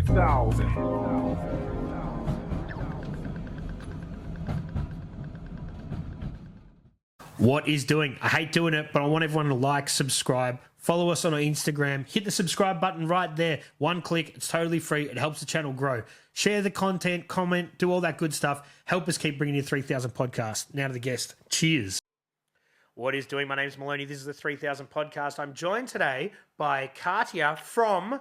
3000. What is doing? I hate doing it, but I want everyone to like, subscribe, follow us on our Instagram, hit the subscribe button right there. One click, it's totally free. It helps the channel grow. Share the content, comment, do all that good stuff. Help us keep bringing you 3000 podcast. Now to the guest. Cheers. What is doing? My name's Maloney. This is the 3000 podcast. I'm joined today by Katija from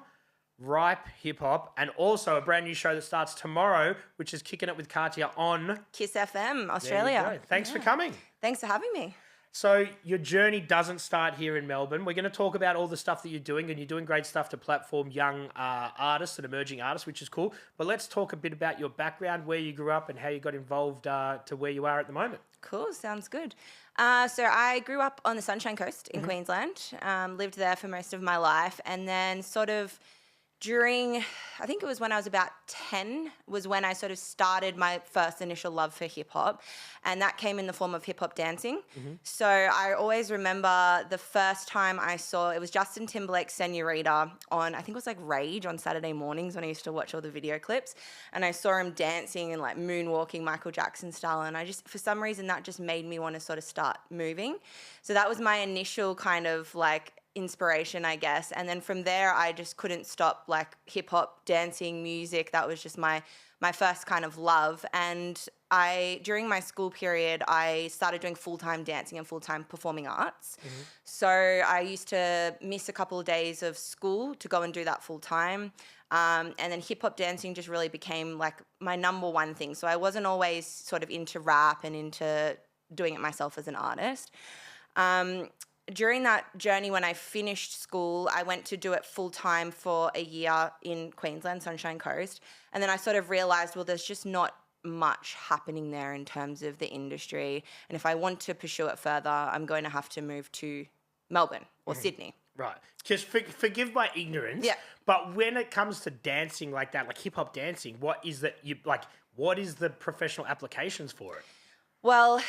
Ripe HipHop, and also a brand new show that starts tomorrow, which is Kickin It With Katija on Kiss FM, Australia. Thanks for coming. Thanks for having me. So your journey doesn't start here in Melbourne. We're going to talk about all the stuff that you're doing, and you're doing great stuff to platform young artists and emerging artists, which is cool. But let's talk a bit about your background, where you grew up and how you got involved to where you are at the moment. Cool, sounds good. So I grew up on the Sunshine Coast in Queensland, lived there for most of my life, and then sort of during, I think it was when I was about 10, was when I sort of started my first initial love for hip hop. And that came in the form of hip hop dancing. So I always remember the first time I saw, it was Justin Timberlake's Senorita on, I think it was like Rage on Saturday mornings when I used to watch all the video clips. And I saw him dancing and like moonwalking Michael Jackson style. And I just, for some reason, that just made me want to sort of start moving. So that was my initial kind of like inspiration, I guess. And then from there, I just couldn't stop like hip hop, dancing, music. That was just my first kind of love. And during my school period, I started doing full-time dancing and full-time performing arts. So I used to miss a couple of days of school to go and do that full-time. And then hip hop dancing just really became like my number one thing. So I wasn't always sort of into rap and into doing it myself as an artist. During that journey, when I finished school, I went to do it full-time for a year in Queensland, Sunshine Coast. And then I sort of realised, well, there's just not much happening there in terms of the industry. And if I want to pursue it further, I'm going to have to move to Melbourne or Sydney. Right. Just forgive my ignorance. Yeah. But when it comes to dancing like that, like hip-hop dancing, what is the professional applications for it? Well,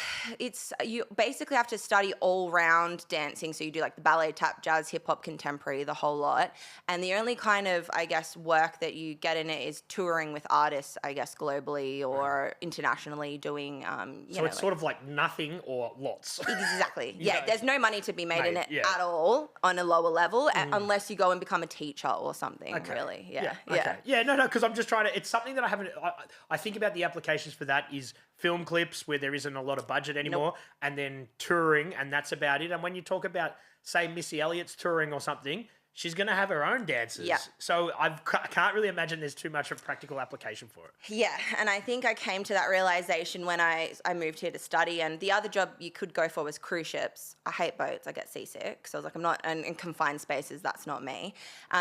you basically have to study all-round dancing. So you do like the ballet, tap, jazz, hip-hop, contemporary, the whole lot. And the only kind of, I guess, work that you get in it is touring with artists, I guess, globally or internationally doing, So it's sort of like nothing or lots. Exactly. You Yeah, know, there's no money to be made in it yeah. at all on a lower level unless you go and become a teacher or something, really. Yeah. Okay. Yeah, no, because I'm just trying to, it's something that I think about the applications for that is film clips where there isn't a lot of budget anymore, and then touring, and that's about it. And when you talk about, say, Missy Elliott's touring or something, she's going to have her own dancers. Yeah. So I can't really imagine there's too much of practical application for it. Yeah, and I think I came to that realization when I moved here to study, and the other job you could go for was cruise ships. I hate boats. I get seasick. So I was like, I'm not in confined spaces. That's not me.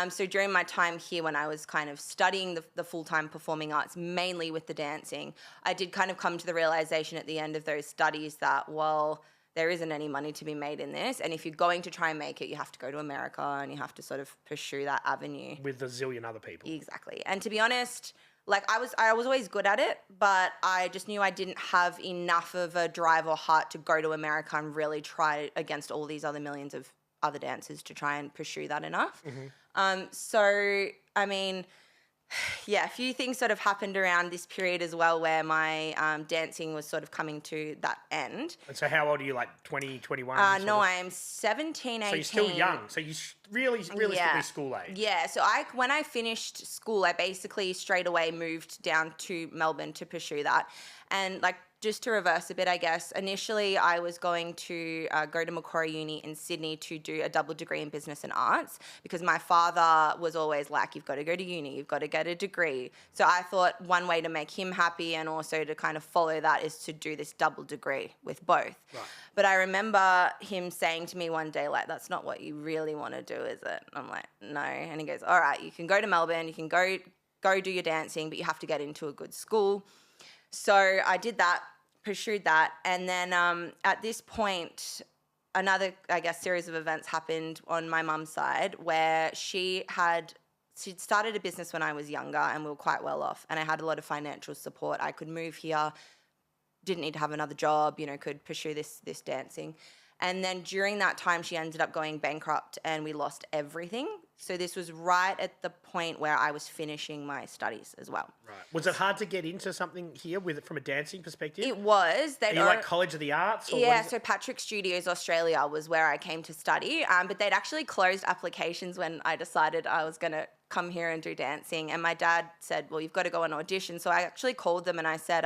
So during my time here when I was kind of studying the full-time performing arts, mainly with the dancing, I did kind of come to the realization at the end of those studies that, well, there isn't any money to be made in this. And if you're going to try and make it, you have to go to America and you have to sort of pursue that avenue. With a zillion other people. Exactly. And to be honest, like I was always good at it, but I just knew I didn't have enough of a drive or heart to go to America and really try against all these other millions of other dancers to try and pursue that enough. So, I mean, yeah, a few things sort of happened around this period as well where my dancing was sort of coming to that end. And so how old are you, like 20, 21? No, I'm 17, 18. So you're still young. So you realistically school age. Yeah, so when I finished school, I basically straight away moved down to Melbourne to pursue that. And like, just to reverse a bit, I guess, initially I was going to go to Macquarie Uni in Sydney to do a double degree in business and arts because my father was always like, you've got to go to uni, you've got to get a degree. So I thought one way to make him happy and also to kind of follow that is to do this double degree with both. Right. But I remember him saying to me one day, like, that's not what you really want to do, is it? I'm like, no. And he goes, all right, you can go to Melbourne, you can go do your dancing, but you have to get into a good school. So I did that, pursued that, and then at this point, another, I guess, series of events happened on my mum's side where she'd started a business when I was younger and we were quite well off, and I had a lot of financial support. I could move here, didn't need to have another job, could pursue this dancing. And then during that time, she ended up going bankrupt and we lost everything. So this was right at the point where I was finishing my studies as well. Right. Was it hard to get into something here from a dancing perspective? It was. Are you like College of the Arts? Or yeah, so Patrick Studios Australia was where I came to study, but they'd actually closed applications when I decided I was going to come here and do dancing. And my dad said, well, you've got to go and audition. So I actually called them and I said,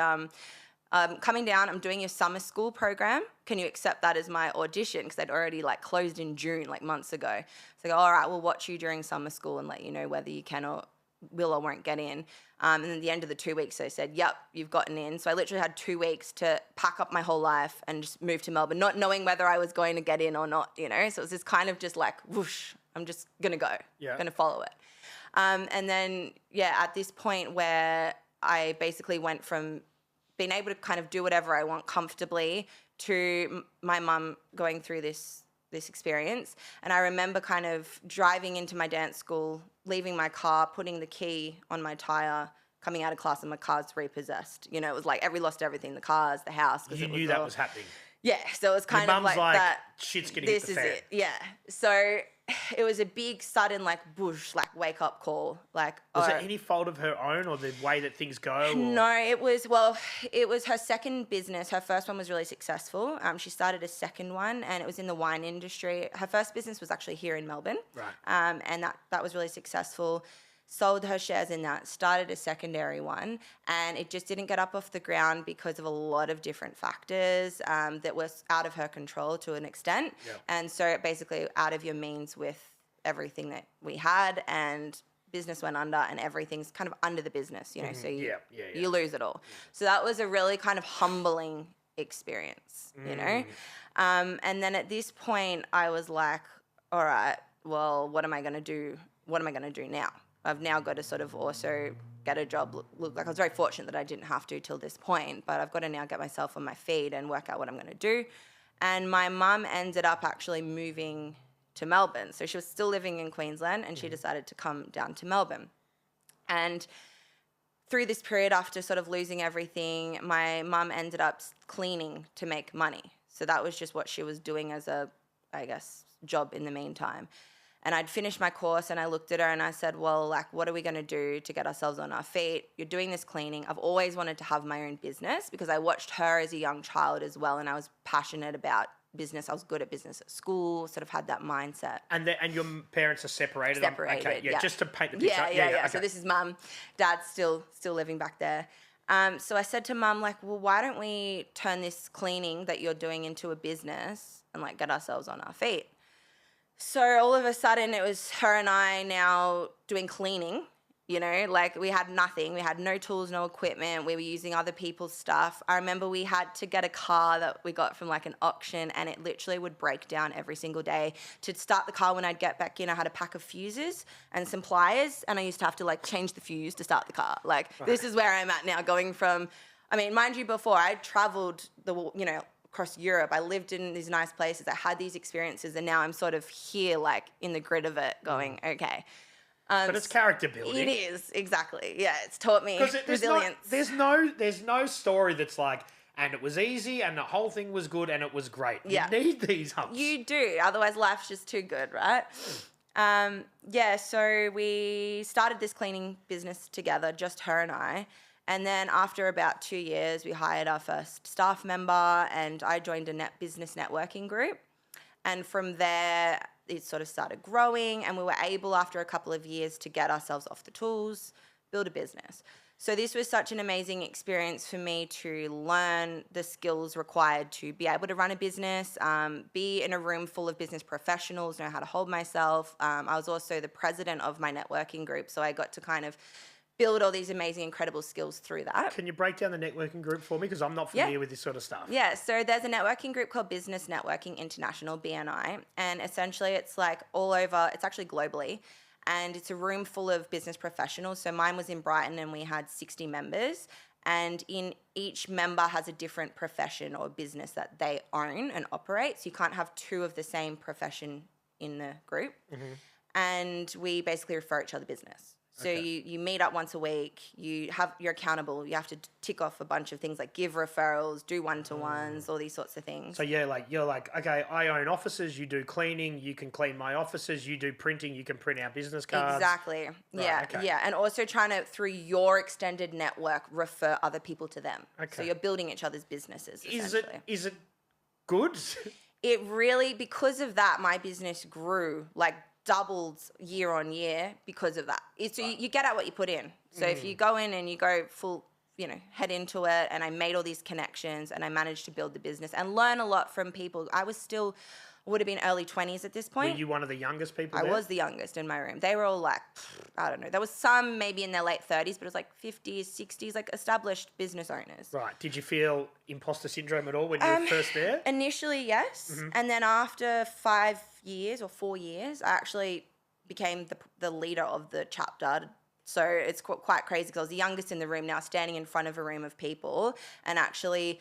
coming down, I'm doing your summer school program. Can you accept that as my audition? Because they'd already like closed in June, like months ago. So I go, all right, we'll watch you during summer school and let you know whether you can or will or won't get in. And then at the end of the 2 weeks, they said, yep, you've gotten in. So I literally had 2 weeks to pack up my whole life and just move to Melbourne, not knowing whether I was going to get in or not, So it was this kind of just like, whoosh, I'm just going to go, going to follow it. And then, at this point where I basically went from being able to kind of do whatever I want comfortably to my mum going through this experience. And I remember kind of driving into my dance school, leaving my car, putting the key on my tire, coming out of class and my car's repossessed. It was like we lost everything, the cars, the house. You knew that was happening. Yeah, so it was kind of like that. Shit's getting hit the fan. This is it, yeah. So it was a big, sudden, wake up call. Was it any fault of her own or the way that things go? Or? No, it was her second business. Her first one was really successful. She started a second one and it was in the wine industry. Her first business was actually here in Melbourne. Right. And that was really successful. Sold her shares in that, started a secondary one, and it just didn't get up off the ground because of a lot of different factors that was out of her control to an extent. Yep. And so basically out of your means with everything that we had, and business went under and everything's kind of under the business, Mm-hmm. so you lose it all. So that was a really kind of humbling experience, And then at this point I was like, all right, well, what am I going to do? What am I going to do now? I've now got to sort of also get a job. Look, like I was very fortunate that I didn't have to till this point, but I've got to now get myself on my feet and work out what I'm going to do. And my mum ended up actually moving to Melbourne. So she was still living in Queensland and she decided to come down to Melbourne. And through this period after sort of losing everything, my mum ended up cleaning to make money. So that was just what she was doing as a, I guess, job in the meantime. And I'd finished my course and I looked at her and I said, well, what are we going to do to get ourselves on our feet? You're doing this cleaning. I've always wanted to have my own business because I watched her as a young child as well, and I was passionate about business. I was good at business at school, sort of had that mindset. And your parents are separated? Separated, okay, yeah. Just to paint the picture. Yeah. Okay. So this is mum. Dad's still living back there. So I said to mum, well, why don't we turn this cleaning that you're doing into a business and get ourselves on our feet? So all of a sudden it was her and I now doing cleaning, we had nothing. We had no tools, no equipment. We were using other people's stuff. I remember we had to get a car that we got from an auction, and it literally would break down every single day. To start the car when I'd get back in, I had a pack of fuses and some pliers, and I used to have to change the fuse to start the car. This is where I'm at now, going from, mind you, before I traveled across Europe. I lived in these nice places. I had these experiences, and now I'm sort of here, in the grit of it, going, okay. But it's character building. It is, exactly. Yeah, it's taught me resilience. There's no story that's and it was easy, and the whole thing was good, and it was great. You need these humps. You do, otherwise life's just too good, right? So we started this cleaning business together, just her and I. And then after about 2 years, we hired our first staff member, and I joined a business networking group. And from there, it sort of started growing, and we were able, after a couple of years, to get ourselves off the tools, build a business. So this was such an amazing experience for me to learn the skills required to be able to run a business, be in a room full of business professionals, know how to hold myself. I was also the president of my networking group, so I got to kind of build all these amazing, incredible skills through that. Can you break down the networking group for me? Because I'm not familiar with this sort of stuff. Yeah, so there's a networking group called Business Networking International, BNI, and essentially it's all over, it's actually globally, and it's a room full of business professionals. So mine was in Brighton and we had 60 members, and in each member has a different profession or business that they own and operate. So you can't have two of the same profession in the group. Mm-hmm. And we basically refer each other business. So you meet up once a week. You're accountable. You have to tick off a bunch of things like give referrals, do one-to-ones, all these sorts of things. So yeah, like you're like, okay, I own offices. You do cleaning. You can clean my offices. You do printing. You can print out business cards. Exactly. Yeah. okay. Yeah. And also trying to, through your extended network, refer other people to them. Okay. So you're building each other's businesses. Is it good? It really, because of that, my business grew, like doubled year on year because of that. So you get out what you put in. So if you go in and you go full, head into it, and I made all these connections and I managed to build the business and learn a lot from people. I would have been early 20s at this point. Were you one of the youngest people I there? was the youngest in my room. They were all like, I don't know. There was some maybe in their late 30s, but it was like 50s, 60s, like established business owners. Right. Did you feel imposter syndrome at all when you were first there? Initially, yes. And then after 5 years or 4 years, I actually became the leader of the chapter. So it's quite crazy because I was the youngest in the room now, standing in front of a room of people and actually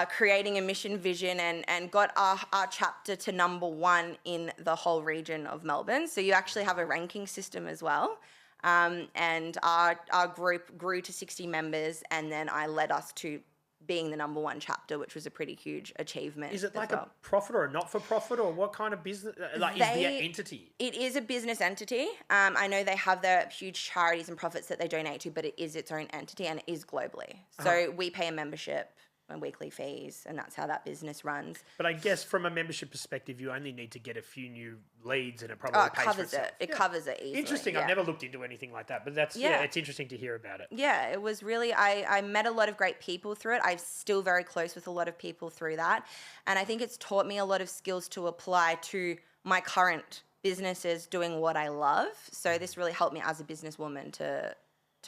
creating a mission vision and got our chapter to number 1 in the whole region of Melbourne. So you actually have a ranking system as well. And our group grew to 60 members, and then I led us to being the number 1 chapter, which was a pretty huge achievement. Is it like a profit or a not-for-profit, or what kind of business? Like, is the entity? It is a business entity. I know they have their huge charities and profits that they donate to, but it is its own entity and it is globally. So we pay a membership and weekly fees, and that's how that business runs. But I guess from a membership perspective, you only need to get a few new leads, and it probably pays covers for itself. it. It covers it easily. Interesting. Yeah. I've never looked into anything like that, but that's it's interesting to hear about it. Yeah, it was really. I met a lot of great people through it. I'm still very close with a lot of people through that, and I think it's taught me a lot of skills to apply to my current businesses, doing what I love. So this really helped me as a businesswoman to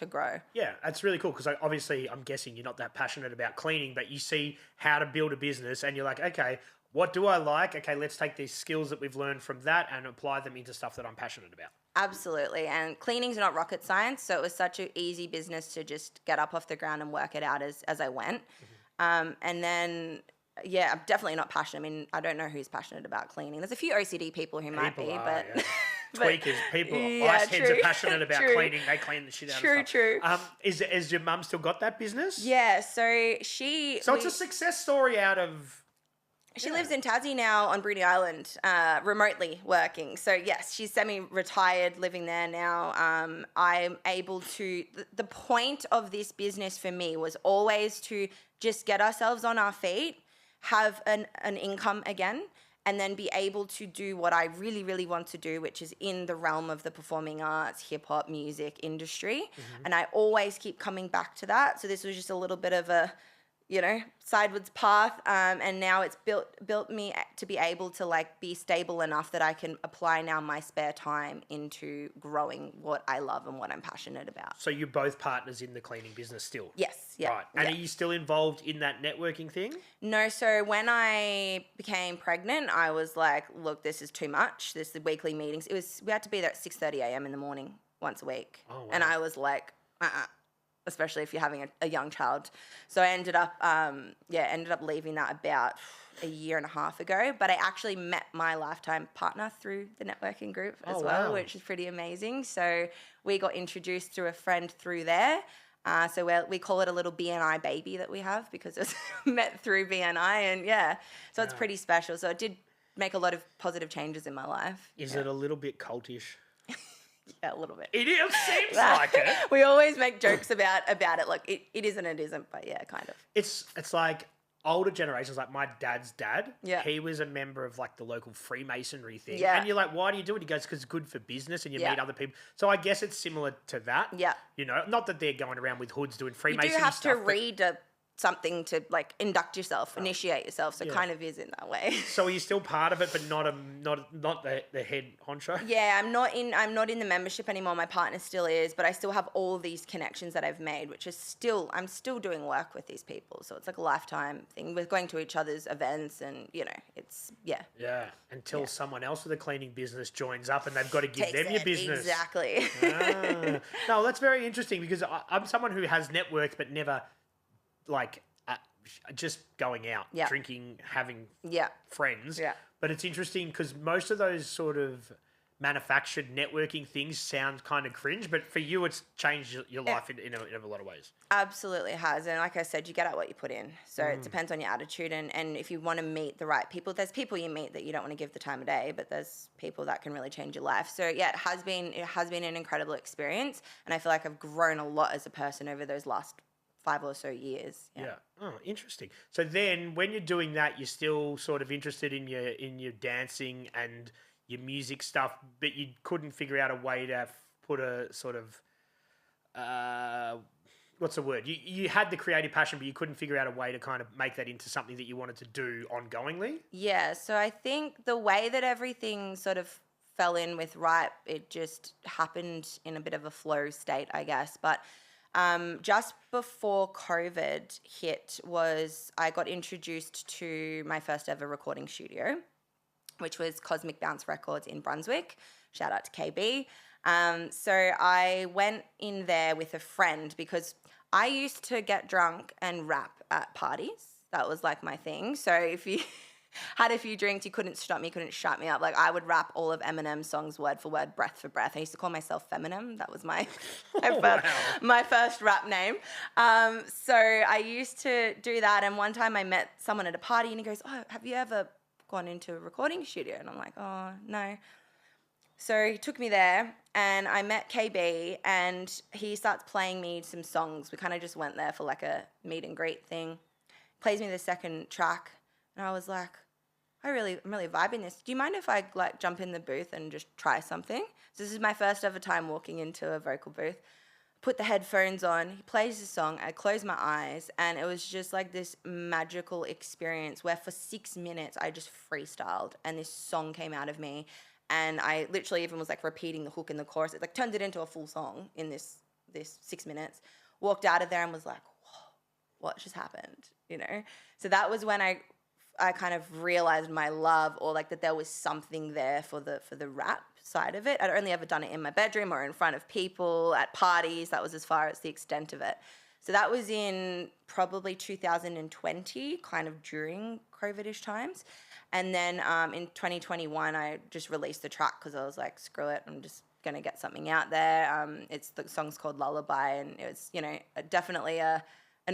grow. Yeah, that's really cool because obviously I'm guessing you're not that passionate about cleaning, but you see how to build a business and you're like, okay, what do I like? Okay, let's take these skills that we've learned from that and apply them into stuff that I'm passionate about. Absolutely. And cleaning's not rocket science, so it was such an easy business to just get up off the ground and work it out as I went. And then, yeah, I'm definitely not passionate. I mean, I don't know who's passionate about cleaning. There's a few OCD people who might be, but... Yeah. Tweakers, people, yeah, ice heads are passionate about cleaning. They clean the shit out of stuff. True. Is your mum still got that business? Yeah, so it's a success story out of... She lives in Tassie now on Bruny Island, remotely working. So yes, she's semi-retired, living there now. I'm able to... The point of this business for me was always to just get ourselves on our feet, have an income again, and then be able to do what I really, really want to do, which is in the realm of the performing arts, hip-hop, music industry. And I always keep coming back to that. So this was just a little bit of a, sideways path. And now it's built me to be able to be stable enough that I can apply now my spare time into growing what I love and what I'm passionate about. So you're both partners in the cleaning business still? Yes. Yeah. Right. And are you still involved in that networking thing? No. So when I became pregnant, I was like, look, this is too much. The weekly meetings. We had to be there at 6:30 a.m. in the morning once a week. Oh, wow. And I was like, especially if you're having a young child. So I ended up leaving that about a year and a half ago. But I actually met my lifetime partner through the networking group as well, which is pretty amazing. So we got introduced through a friend through there. So we call it a little BNI baby that we have because it's met through BNI. And so it's pretty special. So it did make a lot of positive changes in my life. Is it a little bit cultish? Yeah, a little bit. It seems like it. We always make jokes about it. Like it is and it isn't, but yeah, kind of. It's like older generations, like my dad's dad. Yeah. He was a member of the local Freemasonry thing. Yeah. And you're like, why do you do it? He goes, because it's good for business and you Yeah. meet other people. So I guess it's similar to that. Yeah. Not that they're going around with hoods doing You Freemasonry do have stuff. to read something to induct yourself, initiate yourself. So it kind of is in that way. So are you still part of it, but not the head honcho? Yeah, I'm not in the membership anymore. My partner still is, but I still have all these connections that I've made, which is I'm still doing work with these people. So it's like a lifetime thing. We're going to each other's events and, it's. Yeah, until someone else with a cleaning business joins up and they've got to give them your business. Exactly. No, that's very interesting because I'm someone who has networked but never just going out, drinking, having friends. Yeah. But it's interesting because most of those sort of manufactured networking things sound kind of cringe, but for you, it's changed your life in a lot of ways. Absolutely has. And like I said, you get out what you put in. So it depends on your attitude. And if you want to meet the right people, there's people you meet that you don't want to give the time of day, but there's people that can really change your life. So yeah, it has been an incredible experience. And I feel like I've grown a lot as a person over those last 5 or so years. Yeah. Oh, interesting. So then when you're doing that, you're still sort of interested in your dancing and your music stuff, but you couldn't figure out a way to put a sort of what's the word? You had the creative passion, but you couldn't figure out a way to kind of make that into something that you wanted to do ongoingly. Yeah, so I think the way that everything sort of fell in with Ripe, it just happened in a bit of a flow state, I guess. But just before COVID hit I got introduced to my first ever recording studio, which was Cosmic Bounce Records in Brunswick. Shout out to KB. So I went in there with a friend because I used to get drunk and rap at parties. That was like my thing. So if you had a few drinks, you couldn't stop me, couldn't shut me up. Like I would rap all of Eminem's songs word for word, breath for breath. I used to call myself Feminem. That was my my first rap name. So I used to do that. And one time I met someone at a party and he goes, "Oh, have you ever gone into a recording studio?" And I'm like, "Oh, no." So he took me there and I met KB and he starts playing me some songs. We kind of just went there for like a meet and greet thing. Plays me the second track and I was like, I'm really vibing this. Do you mind if I like jump in the booth and just try something? So this is my first ever time walking into a vocal booth. Put the headphones on, he plays the song, I close my eyes, and it was just like this magical experience where for 6 minutes I just freestyled and this song came out of me. And I literally even was like repeating the hook and the chorus. It like turned it into a full song in this 6 minutes. Walked out of there and was like, whoa, what just happened? You know? So that was when I kind of realized my love, or like that there was something there for the rap side of it. I'd only ever done it in my bedroom or in front of people at parties. That was as far as the extent of it. So that was in probably 2020, kind of during COVID-ish times. And then in 2021, I just released the track because I was like, screw it, I'm just going to get something out there. The song's called Lullaby, and it was, definitely an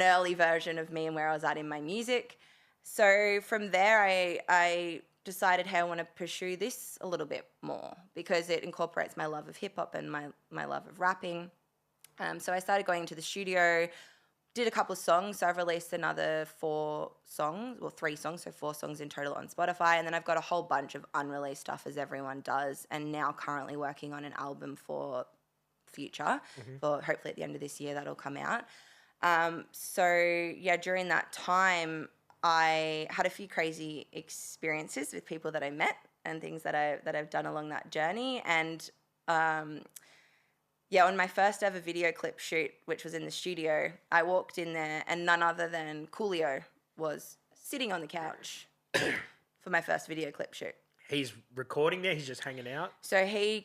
early version of me and where I was at in my music. So from there, I decided, hey, I want to pursue this a little bit more because it incorporates my love of hip-hop and my love of rapping. So I started going to the studio, did a couple of songs. So I've released another 3 songs, so 4 songs in total on Spotify. And then I've got a whole bunch of unreleased stuff, as everyone does, and now currently working on an album for Future. For hopefully at the end of this year that'll come out. So yeah, during that time, I had a few crazy experiences with people that I met and things that I've done along that journey. And on my first ever video clip shoot, which was in the studio, I walked in there and none other than Kulio was sitting on the couch for my first video clip shoot. He's recording there? He's just hanging out? So he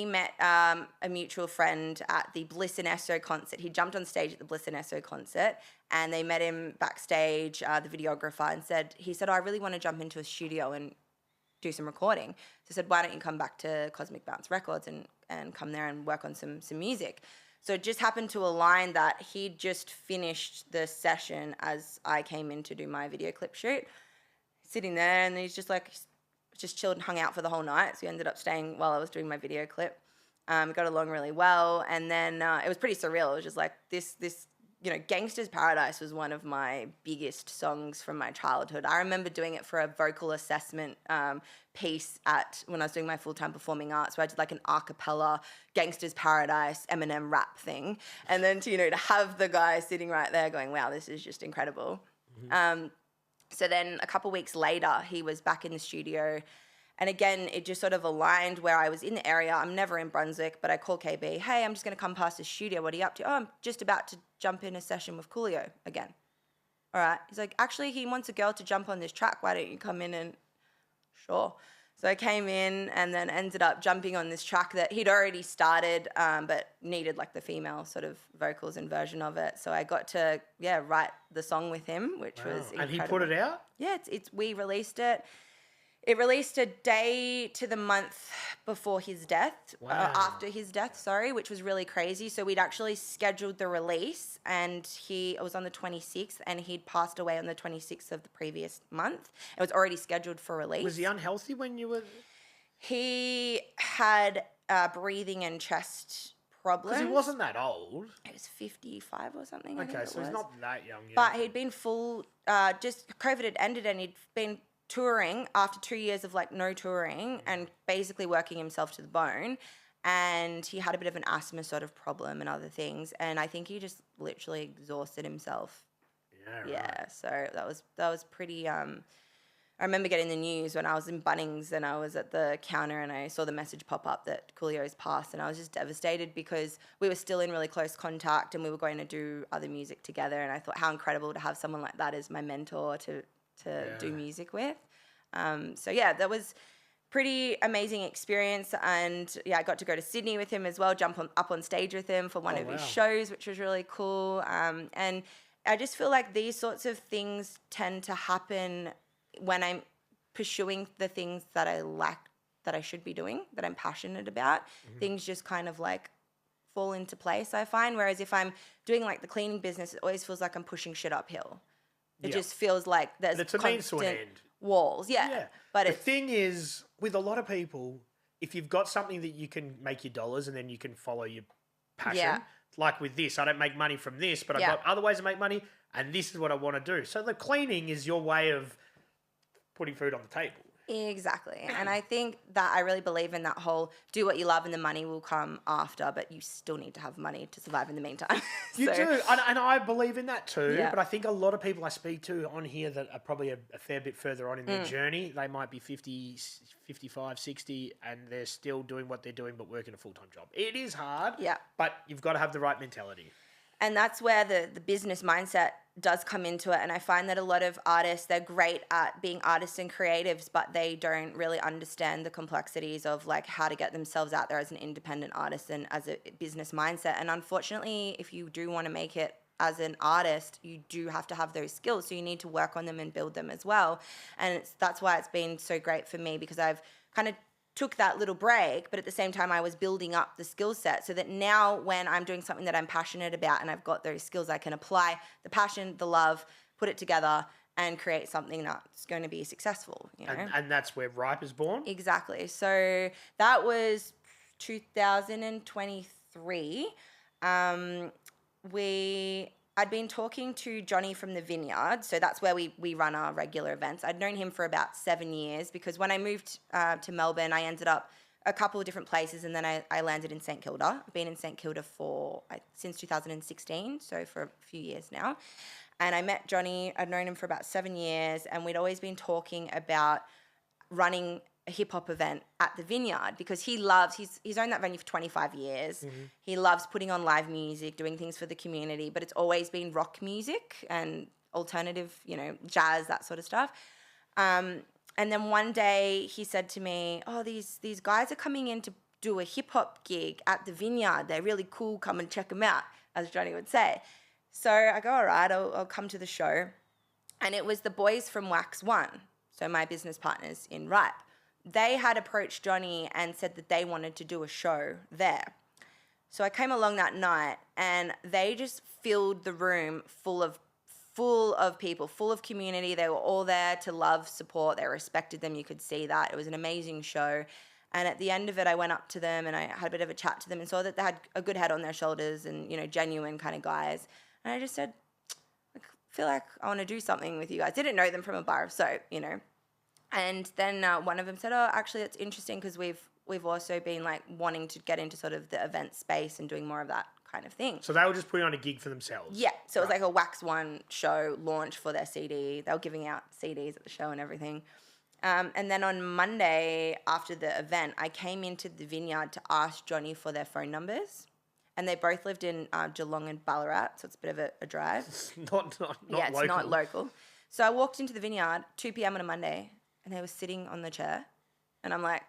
met a mutual friend at the Bliss and Esso concert. He jumped on stage at the Bliss and Esso concert and they met him backstage, the videographer, and he said, I really want to jump into a studio and do some recording. So I said, why don't you come back to Cosmic Bounce Records and come there and work on some music. So it just happened to align that he just finished the session as I came in to do my video clip shoot, sitting there, and he's just chilled and hung out for the whole night. So we ended up staying while I was doing my video clip. We got along really well. And then it was pretty surreal. It was just like this, Gangsta's Paradise was one of my biggest songs from my childhood. I remember doing it for a vocal assessment piece when I was doing my full-time performing arts, where I did like an a cappella Gangsta's Paradise Eminem rap thing. And then to have the guy sitting right there going, wow, this is just incredible. So then a couple weeks later, he was back in the studio. And again, it just sort of aligned where I was in the area. I'm never in Brunswick, but I call KB, hey, I'm just going to come past the studio. What are you up to? Oh, I'm just about to jump in a session with Kulio again. All right. He's like, actually, he wants a girl to jump on this track. Why don't you come in and... Sure. So I came in and then ended up jumping on this track that he'd already started, but needed like the female sort of vocals and version of it. So I got to, write the song with him, which was incredible. And he put it out? Yeah, we released it. It released a day to the month before his death, Wow. after his death, sorry, which was really crazy. So we'd actually scheduled the release, and it was on the 26th, and he'd passed away on the 26th of the previous month. It was already scheduled for release. Was he unhealthy when you were? He had breathing and chest problems. Because he wasn't that old. He was 55 or something. I think Okay, it so was. he's not that young yet. But he'd been just COVID had ended, and he'd been touring after 2 years of like no touring and basically working himself to the bone. And he had a bit of an asthma sort of problem and other things. And I think he just literally exhausted himself. Yeah, right. Yeah. So that was pretty. I remember getting the news when I was in Bunnings and I was at the counter and I saw the message pop up that Kulio's passed, and I was just devastated because we were still in really close contact and we were going to do other music together. And I thought how incredible to have someone like that as my mentor to do music with. So yeah, that was pretty amazing experience. And yeah, I got to go to Sydney with him as well, up on stage with him for one of his shows, which was really cool. And I just feel like these sorts of things tend to happen when I'm pursuing the things that I like, that I should be doing, that I'm passionate about. Things just kind of like fall into place, I find. Whereas if I'm doing like the cleaning business, it always feels like I'm pushing shit uphill. It just feels like there's it's a means to an end. Walls. Yeah. But the thing is, with a lot of people, if you've got something that you can make your dollars and then you can follow your passion, like with this, I don't make money from this, but I've got other ways to make money, and this is what I want to do. So the cleaning is your way of putting food on the table. Exactly. And I think that I really believe in that whole do what you love and the money will come after, but you still need to have money to survive in the meantime. You do. And I believe in that too. Yeah. But I think a lot of people I speak to on here that are probably a fair bit further on in their journey, they might be 50, 55, 60, and they're still doing what they're doing but working a full-time job. It is hard, but you've got to have the right mentality. And that's where the business mindset does come into it. And I find that a lot of artists, they're great at being artists and creatives, but they don't really understand the complexities of like how to get themselves out there as an independent artist and as a business mindset. And unfortunately, if you do want to make it as an artist, you do have to have those skills. So you need to work on them and build them as well. And that's why it's been so great for me, because I've kind of took that little break, but at the same time I was building up the skill set so that now when I'm doing something that I'm passionate about and I've got those skills, I can apply the passion, the love, put it together and create something that's going to be successful. You know? And that's where Ripe is born? Exactly. So that was 2023. I'd been talking to Johnny from the Vineyard, so that's where we run our regular events. I'd known him for about 7 years because when I moved to Melbourne, I ended up a couple of different places, and then I landed in St Kilda. I've been in St Kilda since 2016, so for a few years now. And I met Johnny. I'd known him for about 7 years, and we'd always been talking about running a hip hop event at the Vineyard because he's owned that venue for 25 years. Mm-hmm. He loves putting on live music, doing things for the community, but it's always been rock music and alternative, jazz, that sort of stuff. And then one day he said to me, "Oh, these guys are coming in to do a hip hop gig at the Vineyard. They're really cool. Come and check them out," as Johnny would say. So I go, "All right, I'll come to the show." And it was the boys from Wax One, so my business partners in Ripe. They had approached Johnny and said that they wanted to do a show there. So I came along that night and they just filled the room full of people, full of community. They were all there to love, support. They respected them. You could see that. It was an amazing show. And at the end of it, I went up to them and I had a bit of a chat to them and saw that they had a good head on their shoulders and, genuine kind of guys. And I just said, I feel like I want to do something with you guys. Didn't know them from a bar of soap, And then one of them said, "Oh, actually, that's interesting because we've also been like wanting to get into sort of the event space and doing more of that kind of thing." So they were just putting on a gig for themselves. Yeah. So it was like a Wax One show launch for their CD. They were giving out CDs at the show and everything. And then on Monday after the event, I came into the Vineyard to ask Johnny for their phone numbers. And they both lived in Geelong and Ballarat, so it's a bit of a drive. Not yeah, local. It's not local. So I walked into the Vineyard, 2 p.m. on a Monday, and they were sitting on the chair. And I'm like,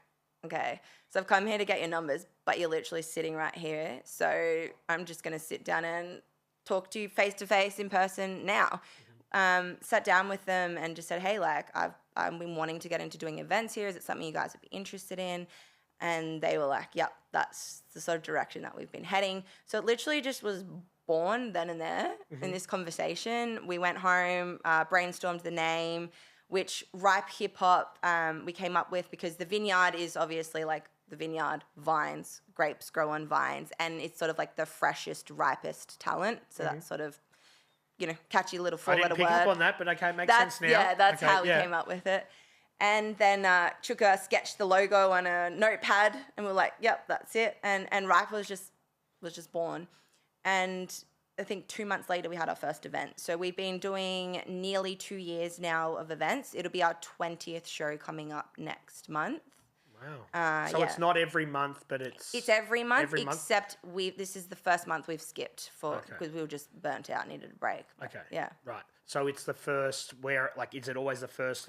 okay, so I've come here to get your numbers, but you're literally sitting right here. So I'm just going to sit down and talk to you face-to-face in person now. Sat down with them and just said, "Hey, like, I've I've been wanting to get into doing events here. Is it something you guys would be interested in? And they were like, yep, that's the sort of direction that we've been heading. So it literally just was born then and there in this conversation. We went home, brainstormed the name, which Ripe HipHop we came up with because the vineyard is obviously like the vineyard, vines, grapes grow on vines, and it's sort of like the freshest, ripest talent. So that's sort of, catchy little four-letter word. I didn't pick up on that, but okay, makes sense now. Yeah, that's how we came up with it. And then Chuka sketched the logo on a notepad, and we were like, yep, that's it. And Ripe was just born. And I think 2 months later, we had our first event. So we've been doing nearly 2 years now of events. It'll be our 20th show coming up next month. Wow. So it's not every month, but it's every month, except this is the first month we've skipped because we were just burnt out, needed a break. Okay. Yeah. Right. So it's the first is it always the first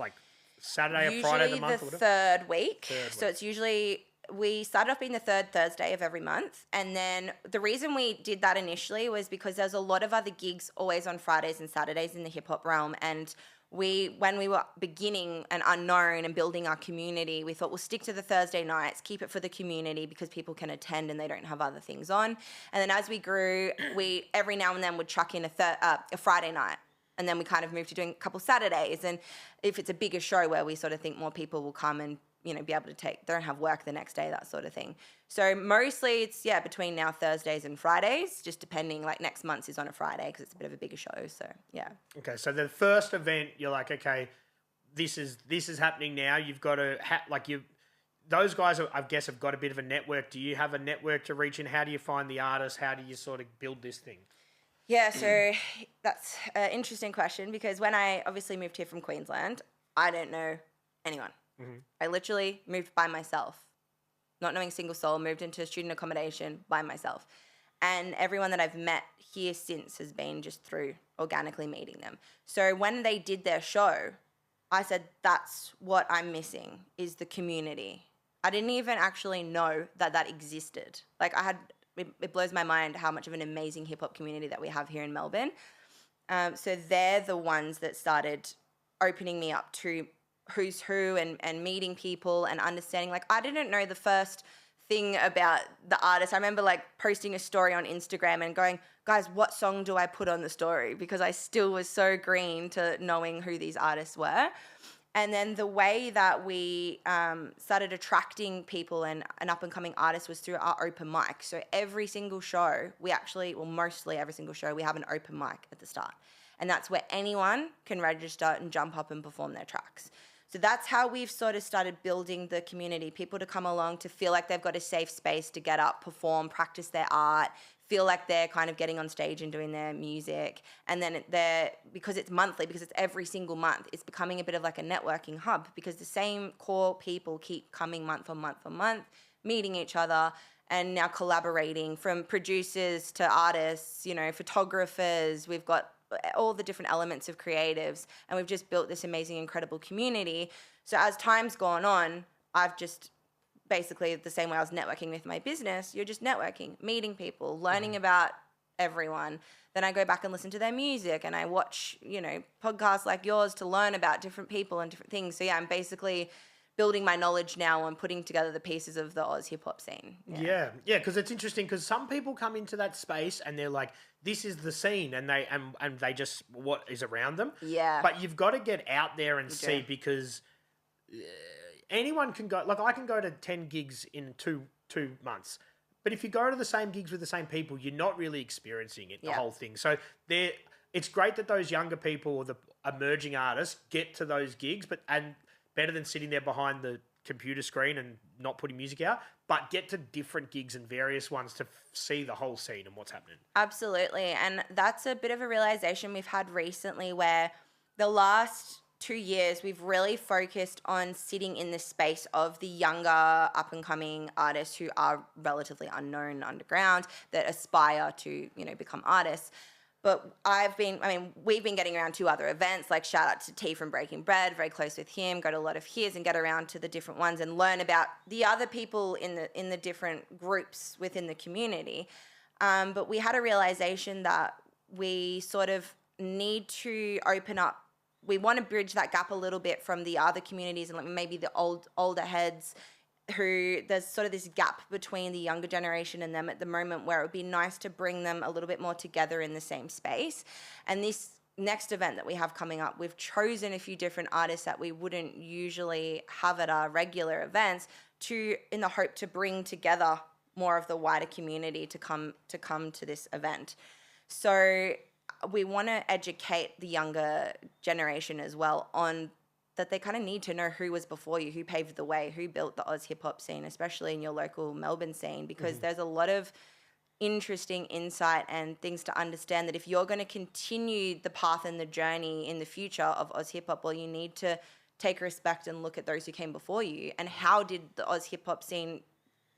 Saturday or Friday of the month? Usually the third week. So it's usually, we started off being the third Thursday of every month. And then the reason we did that initially was because there's a lot of other gigs always on Fridays and Saturdays in the hip hop realm. And when we were beginning and unknown and building our community, we thought we'll stick to the Thursday nights, keep it for the community because people can attend and they don't have other things on. And then as we grew, we every now and then would chuck in a Friday night. And then we kind of moved to doing a couple Saturdays. And if it's a bigger show where we sort of think more people will come and, be able to they don't have work the next day, that sort of thing. So mostly it's, between now Thursdays and Fridays, just depending, like next month's is on a Friday because it's a bit of a bigger show. So, yeah. Okay, so the first event, you're like, okay, this is happening now. You've got to, those guys, I guess, have got a bit of a network. Do you have a network to reach in? How do you find the artists? How do you sort of build this thing? Yeah, so that's an interesting question because when I obviously moved here from Queensland, I don't know anyone. I literally moved by myself, not knowing a single soul, moved into student accommodation by myself. And everyone that I've met here since has been just through organically meeting them. So when they did their show, I said, that's what I'm missing is the community. I didn't even actually know that existed. It blows my mind how much of an amazing hip hop community that we have here in Melbourne. So they're the ones that started opening me up to who's who and meeting people and understanding. I didn't know the first thing about the artist. I remember posting a story on Instagram and going, guys, what song do I put on the story? Because I still was so green to knowing who these artists were. And then the way that we started attracting people and up-and-coming artists was through our open mic. So every single show, mostly every single show, we have an open mic at the start. And that's where anyone can register and jump up and perform their tracks. So that's how we've sort of started building the community, people to come along to feel like they've got a safe space to get up, perform, practice their art, feel like they're kind of getting on stage and doing their music. And then because it's monthly, because it's every single month, it's becoming a bit of like a networking hub because the same core people keep coming month on month on month, meeting each other and now collaborating from producers to artists, photographers. We've got all the different elements of creatives and we've just built this amazing, incredible community. So as time's gone on, I've just basically the same way I was networking with my business, you're just networking, meeting people, learning about everyone. Then I go back and listen to their music and I watch, podcasts like yours to learn about different people and different things. So yeah, I'm basically building my knowledge now and putting together the pieces of the Oz hip hop scene. Yeah, because it's interesting because some people come into that space and they're like, this is the scene, and they just what is around them. Yeah. But you've got to get out there and see because anyone can go. I can go to 10 gigs in two months. But if you go to the same gigs with the same people, you're not really experiencing it, the whole thing. So it's great that those younger people or the emerging artists get to those gigs, and better than sitting there behind the computer screen and not putting music out, but get to different gigs and various ones to see the whole scene and what's happening. Absolutely. And that's a bit of a realization we've had recently where the last 2 years we've really focused on sitting in the space of the younger up-and-coming artists who are relatively unknown underground that aspire to, become artists. But we've been getting around to other events, like shout out to T from Breaking Bread, very close with him, go to a lot of his and get around to the different ones and learn about the other people in the different groups within the community. But we had a realization that we sort of need to open up we want to bridge that gap a little bit from the other communities and like maybe the older heads who there's sort of this gap between the younger generation and them at the moment, where it would be nice to bring them a little bit more together in the same space. And this next event that we have coming up, we've chosen a few different artists that we wouldn't usually have at our regular events in the hope to bring together more of the wider community to come to this event. So we want to educate the younger generation as well on that they kind of need to know who was before you, who paved the way, who built the Oz hip hop scene, especially in your local Melbourne scene, because there's a lot of interesting insight and things to understand that if you're going to continue the path and the journey in the future of Oz hip hop, well, you need to take respect and look at those who came before you and how did the Oz hip hop scene,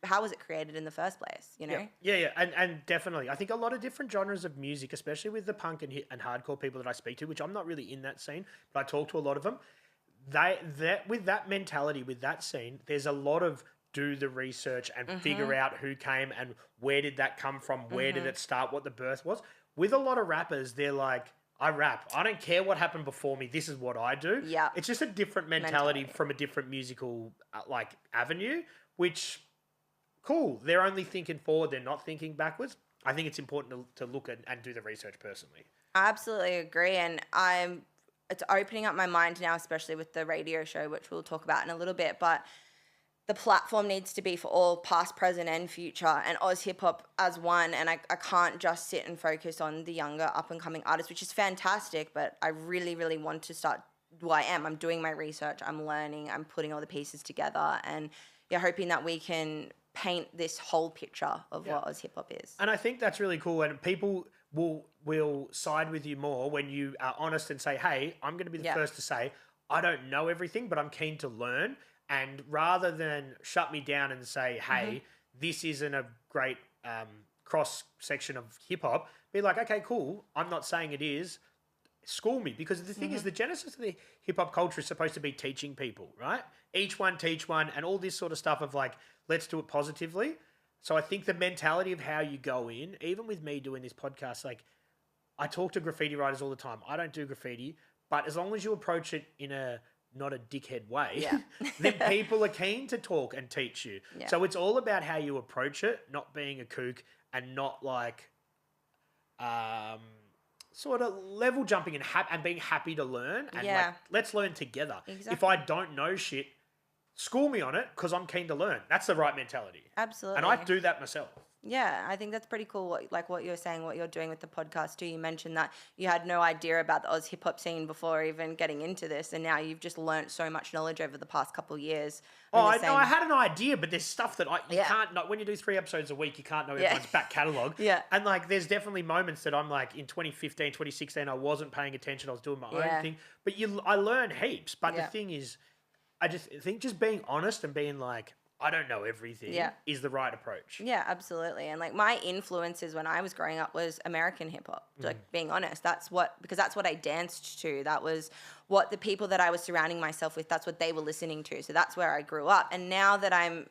how was it created in the first place, you know? Yeah. And definitely. I think a lot of different genres of music, especially with the punk and hardcore people that I speak to, which I'm not really in that scene, but I talk to a lot of them, with that mentality, with that scene, there's a lot of do the research and figure out who came and where did that come from, where did it start, what the birth was. With a lot of rappers, they're like, I rap. I don't care what happened before me. This is what I do. Yeah. It's just a different mentality from a different musical avenue, which, cool. They're only thinking forward. They're not thinking backwards. I think it's important to look at and do the research personally. I absolutely agree. And it's opening up my mind now, especially with the radio show, which we'll talk about in a little bit. But the platform needs to be for all, past, present, and future, and Oz hip hop as one. And I can't just sit and focus on the younger up and coming artists, which is fantastic. But I really, really want to start. Well, I am. I'm doing my research. I'm learning. I'm putting all the pieces together, and hoping that we can paint this whole picture of what Oz hip hop is. And I think that's really cool. And people will side with you more when you are honest and say, hey, I'm going to be the first to say, I don't know everything, but I'm keen to learn. And rather than shut me down and say, hey, this isn't a great cross section of hip hop, be like, okay, cool. I'm not saying it is. School me. Because the thing is, the genesis of the hip hop culture is supposed to be teaching people, right? Each one teach one and all this sort of stuff of like, let's do it positively. So I think the mentality of how you go in, even with me doing this podcast, like I talk to graffiti writers all the time. I don't do graffiti, but as long as you approach it in a not a dickhead way, then people are keen to talk and teach you. Yeah. So it's all about how you approach it, not being a kook and not like sort of level jumping and being happy to learn and like, let's learn together. Exactly. If I don't know shit, school me on it because I'm keen to learn. That's the right mentality. Absolutely. And I do that myself. Yeah, I think that's pretty cool. What you're saying, what you're doing with the podcast too. You mentioned that you had no idea about the Oz hip hop scene before even getting into this, and now you've just learnt so much knowledge over the past couple of years. I had an idea, but there's stuff that you can't know. When you do 3 episodes a week, you can't know everyone's back catalogue. And like, there's definitely moments that I'm like, in 2015, 2016, I wasn't paying attention. I was doing my own thing, but I learn heaps. But the thing is, I just think just being honest and being like, I don't know everything is the right approach. Yeah, absolutely. And like my influences when I was growing up was American hip hop. Like being honest, because that's what I danced to. That was what the people that I was surrounding myself with, that's what they were listening to. So that's where I grew up. And now that I'm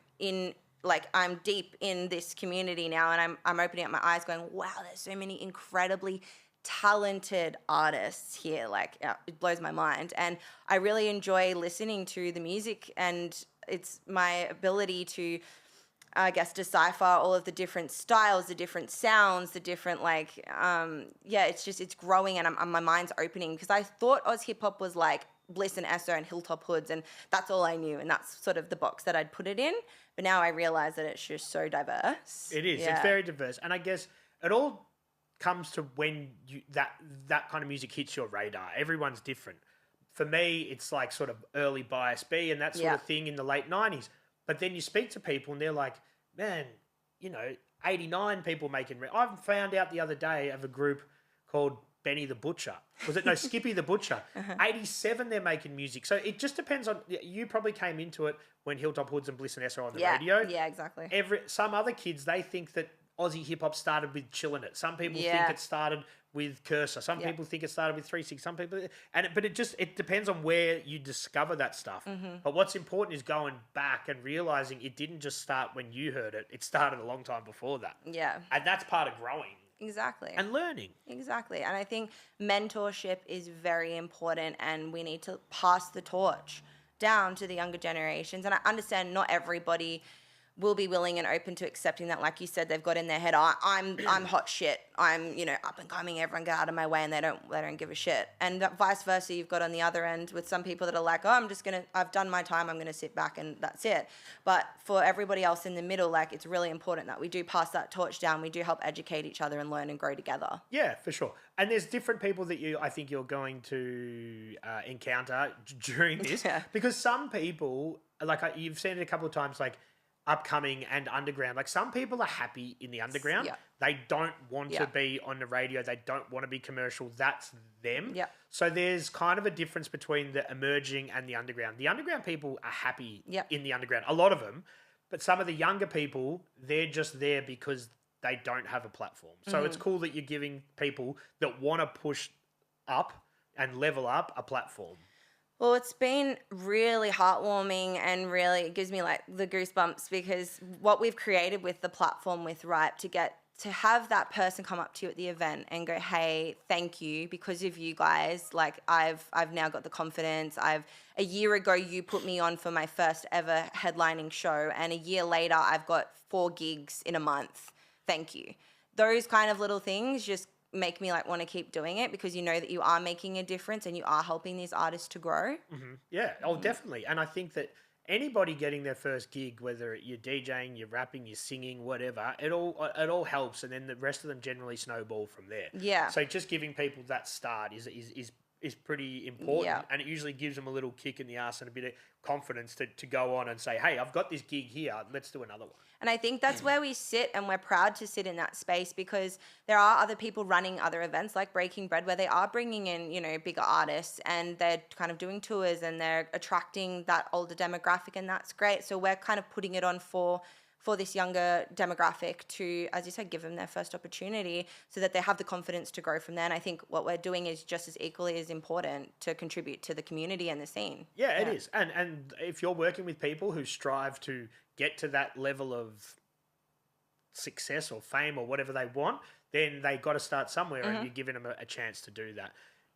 deep in this community now, and I'm opening up my eyes going, wow, there's so many incredibly talented artists here. Like it blows my mind. And I really enjoy listening to the music, and it's my ability to, I guess, decipher all of the different styles, the different sounds, the different it's growing, and my mind's opening, because I thought Oz hip hop was like Bliss and Esser and Hilltop Hoods, and that's all I knew, and that's sort of the box that I'd put it in. But now I realize that it's just so diverse. It is. Yeah. It's very diverse, and I guess it all comes to when that kind of music hits your radar. Everyone's different. For me, it's like sort of early Bias B and that sort of thing in the late 90s. But then you speak to people and they're like, man, 89 people making... I found out the other day of a group called Benny the Butcher. Skippy the Butcher. 87 they're making music. So it just depends on... You probably came into it when Hilltop Hoods and Bliss and Esser on the radio. Yeah, exactly. Some other kids, they think that Aussie hip-hop started with Chillin' It. Some people think it started with Cursor. Some people think it started with 3-6. Some people... But it depends on where you discover that stuff. But what's important is going back and realising it didn't just start when you heard it. It started a long time before that. Yeah. And that's part of growing. Exactly. and learning. Exactly. And I think mentorship is very important, and we need to pass the torch down to the younger generations. And I understand not everybody will be willing and open to accepting that. Like you said, they've got in their head, I'm hot shit. I'm, up and coming. Everyone get out of my way, and they don't give a shit. And that vice versa, you've got on the other end with some people that are like, oh, I've done my time. I'm going to sit back and that's it. But for everybody else in the middle, like, it's really important that we do pass that torch down. We do help educate each other and learn and grow together. Yeah, for sure. And there's different people that I think you're going to encounter during this, because some people, like you've seen it a couple of times, like upcoming and underground. Like, some people are happy in the underground. Yeah. They don't want to be on the radio. They don't want to be commercial. That's them. Yeah. So there's kind of a difference between the emerging and the underground. The underground people are happy in the underground, a lot of them. But some of the younger people, they're just there because they don't have a platform. So it's cool that you're giving people that want to push up and level up a platform. Well, it's been really heartwarming, and really it gives me like the goosebumps, because what we've created with the platform with Ripe, to have that person come up to you at the event and go, hey, thank you, because of you guys, like I've now got the confidence. A year ago you put me on for my first ever headlining show, and a year later I've got 4 gigs in a month. Thank you. Those kind of little things just make me like want to keep doing it, because you know that you are making a difference and you are helping these artists to grow. Yeah, definitely. And I think that anybody getting their first gig, whether you're DJing, you're rapping, you're singing, whatever, it all helps, and then the rest of them generally snowball from there. Yeah. So just giving people that start is pretty important, and it usually gives them a little kick in the ass and a bit of confidence to go on and say, hey, I've got this gig here, let's do another one. And I think that's where we sit, and we're proud to sit in that space, because there are other people running other events like Breaking Bread, where they are bringing in, bigger artists, and they're kind of doing tours and they're attracting that older demographic, and that's great. So we're kind of putting it on for this younger demographic to, as you said, give them their first opportunity so that they have the confidence to grow from there. And I think what we're doing is just as equally as important to contribute to the community and the scene. Yeah, it is. And if you're working with people who strive to get to that level of success or fame or whatever they want, then they got to start somewhere, and you're giving them a chance to do that.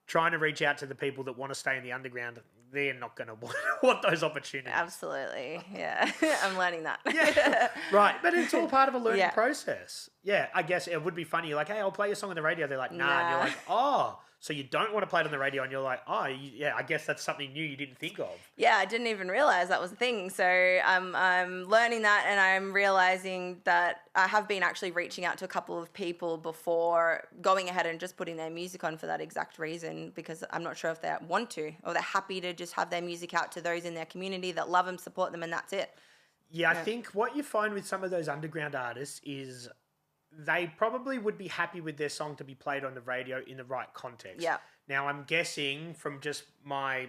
Trying to reach out to the people that want to stay in the underground, they're not going to want those opportunities. Absolutely. Yeah. I'm learning that. Yeah. Right. But it's all part of a learning process. Yeah. I guess it would be funny. You're like, hey, I'll play your song on the radio. They're like, nah. And you're like, oh, so you don't want to play it on the radio, and you're like, oh, yeah, I guess that's something new you didn't think of. Yeah, I didn't even realize that was a thing. So I'm learning that, and I'm realizing that I have been actually reaching out to a couple of people before going ahead and just putting their music on for that exact reason, because I'm not sure if they want to, or they're happy to just have their music out to those in their community that love them, support them, and that's it. Yeah, I think what you find with some of those underground artists is they probably would be happy with their song to be played on the radio in the right context. Yeah. Now, I'm guessing from just my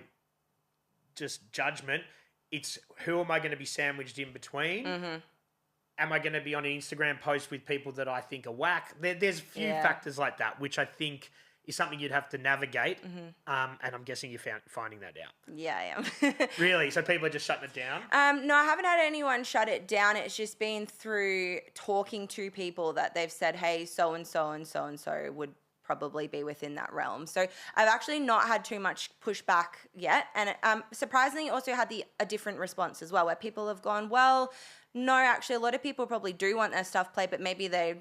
judgment, it's who am I going to be sandwiched in between? Am I going to be on an Instagram post with people that I think are whack? There's a few factors like that, which I think is something you'd have to navigate. And I'm guessing you're finding that out. Yeah, I am. Really? So people are just shutting it down? No, I haven't had anyone shut it down. It's just been through talking to people that they've said, hey, so-and-so and so-and-so would probably be within that realm. So I've actually not had too much pushback yet. And surprisingly, also had a different response as well, where people have gone, well, no, actually, a lot of people probably do want their stuff played, but maybe they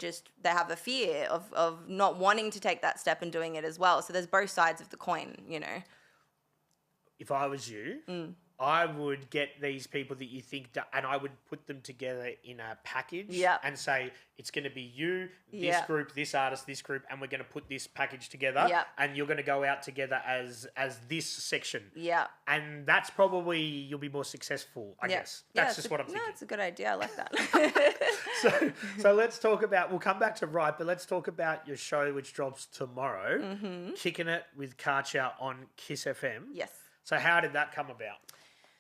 have a fear of not wanting to take that step and doing it as well. So there's both sides of the coin, If I was you, I would get these people that you think, and I would put them together in a package and say, it's going to be you, this group, this artist, this group, and we're going to put this package together, and you're going to go out together as this section. Yeah. And that's probably, you'll be more successful, I guess. That's just what I'm thinking. No, it's a good idea. I like that. So let's talk about, we'll come back to Ripe, but let's talk about your show, which drops tomorrow, Kickin It With Katija on Kiss FM. Yes. So how did that come about?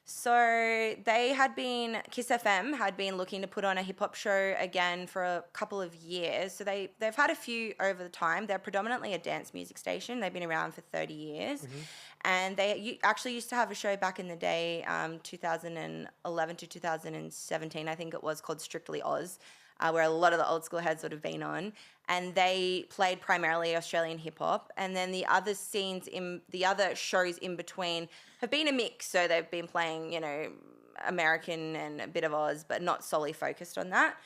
So Kiss FM had been looking to put on a hip hop show again for a couple of years. So they've had a few over the time. They're predominantly a dance music station. They've been around for 30 years. And they actually used to have a show back in the day, 2011 to 2017, I think it was, called Strictly Oz. where a lot of the old school heads would have been on. And they played primarily Australian hip hop. And then the other scenes in the other shows in between have been a mix. So they've been playing, American and a bit of Oz, but not solely focused on that.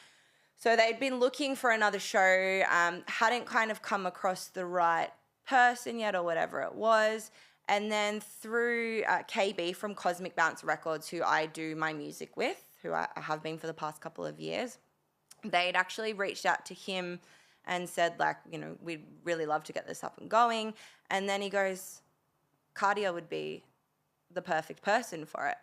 So they'd been looking for another show, hadn't kind of come across the right person yet or whatever it was. And then through KB from Cosmic Bounce Records, who I do my music with, who I have been for the past couple of years, they'd actually reached out to him and said, we'd really love to get this up and going. And then he goes, Katija would be the perfect person for it.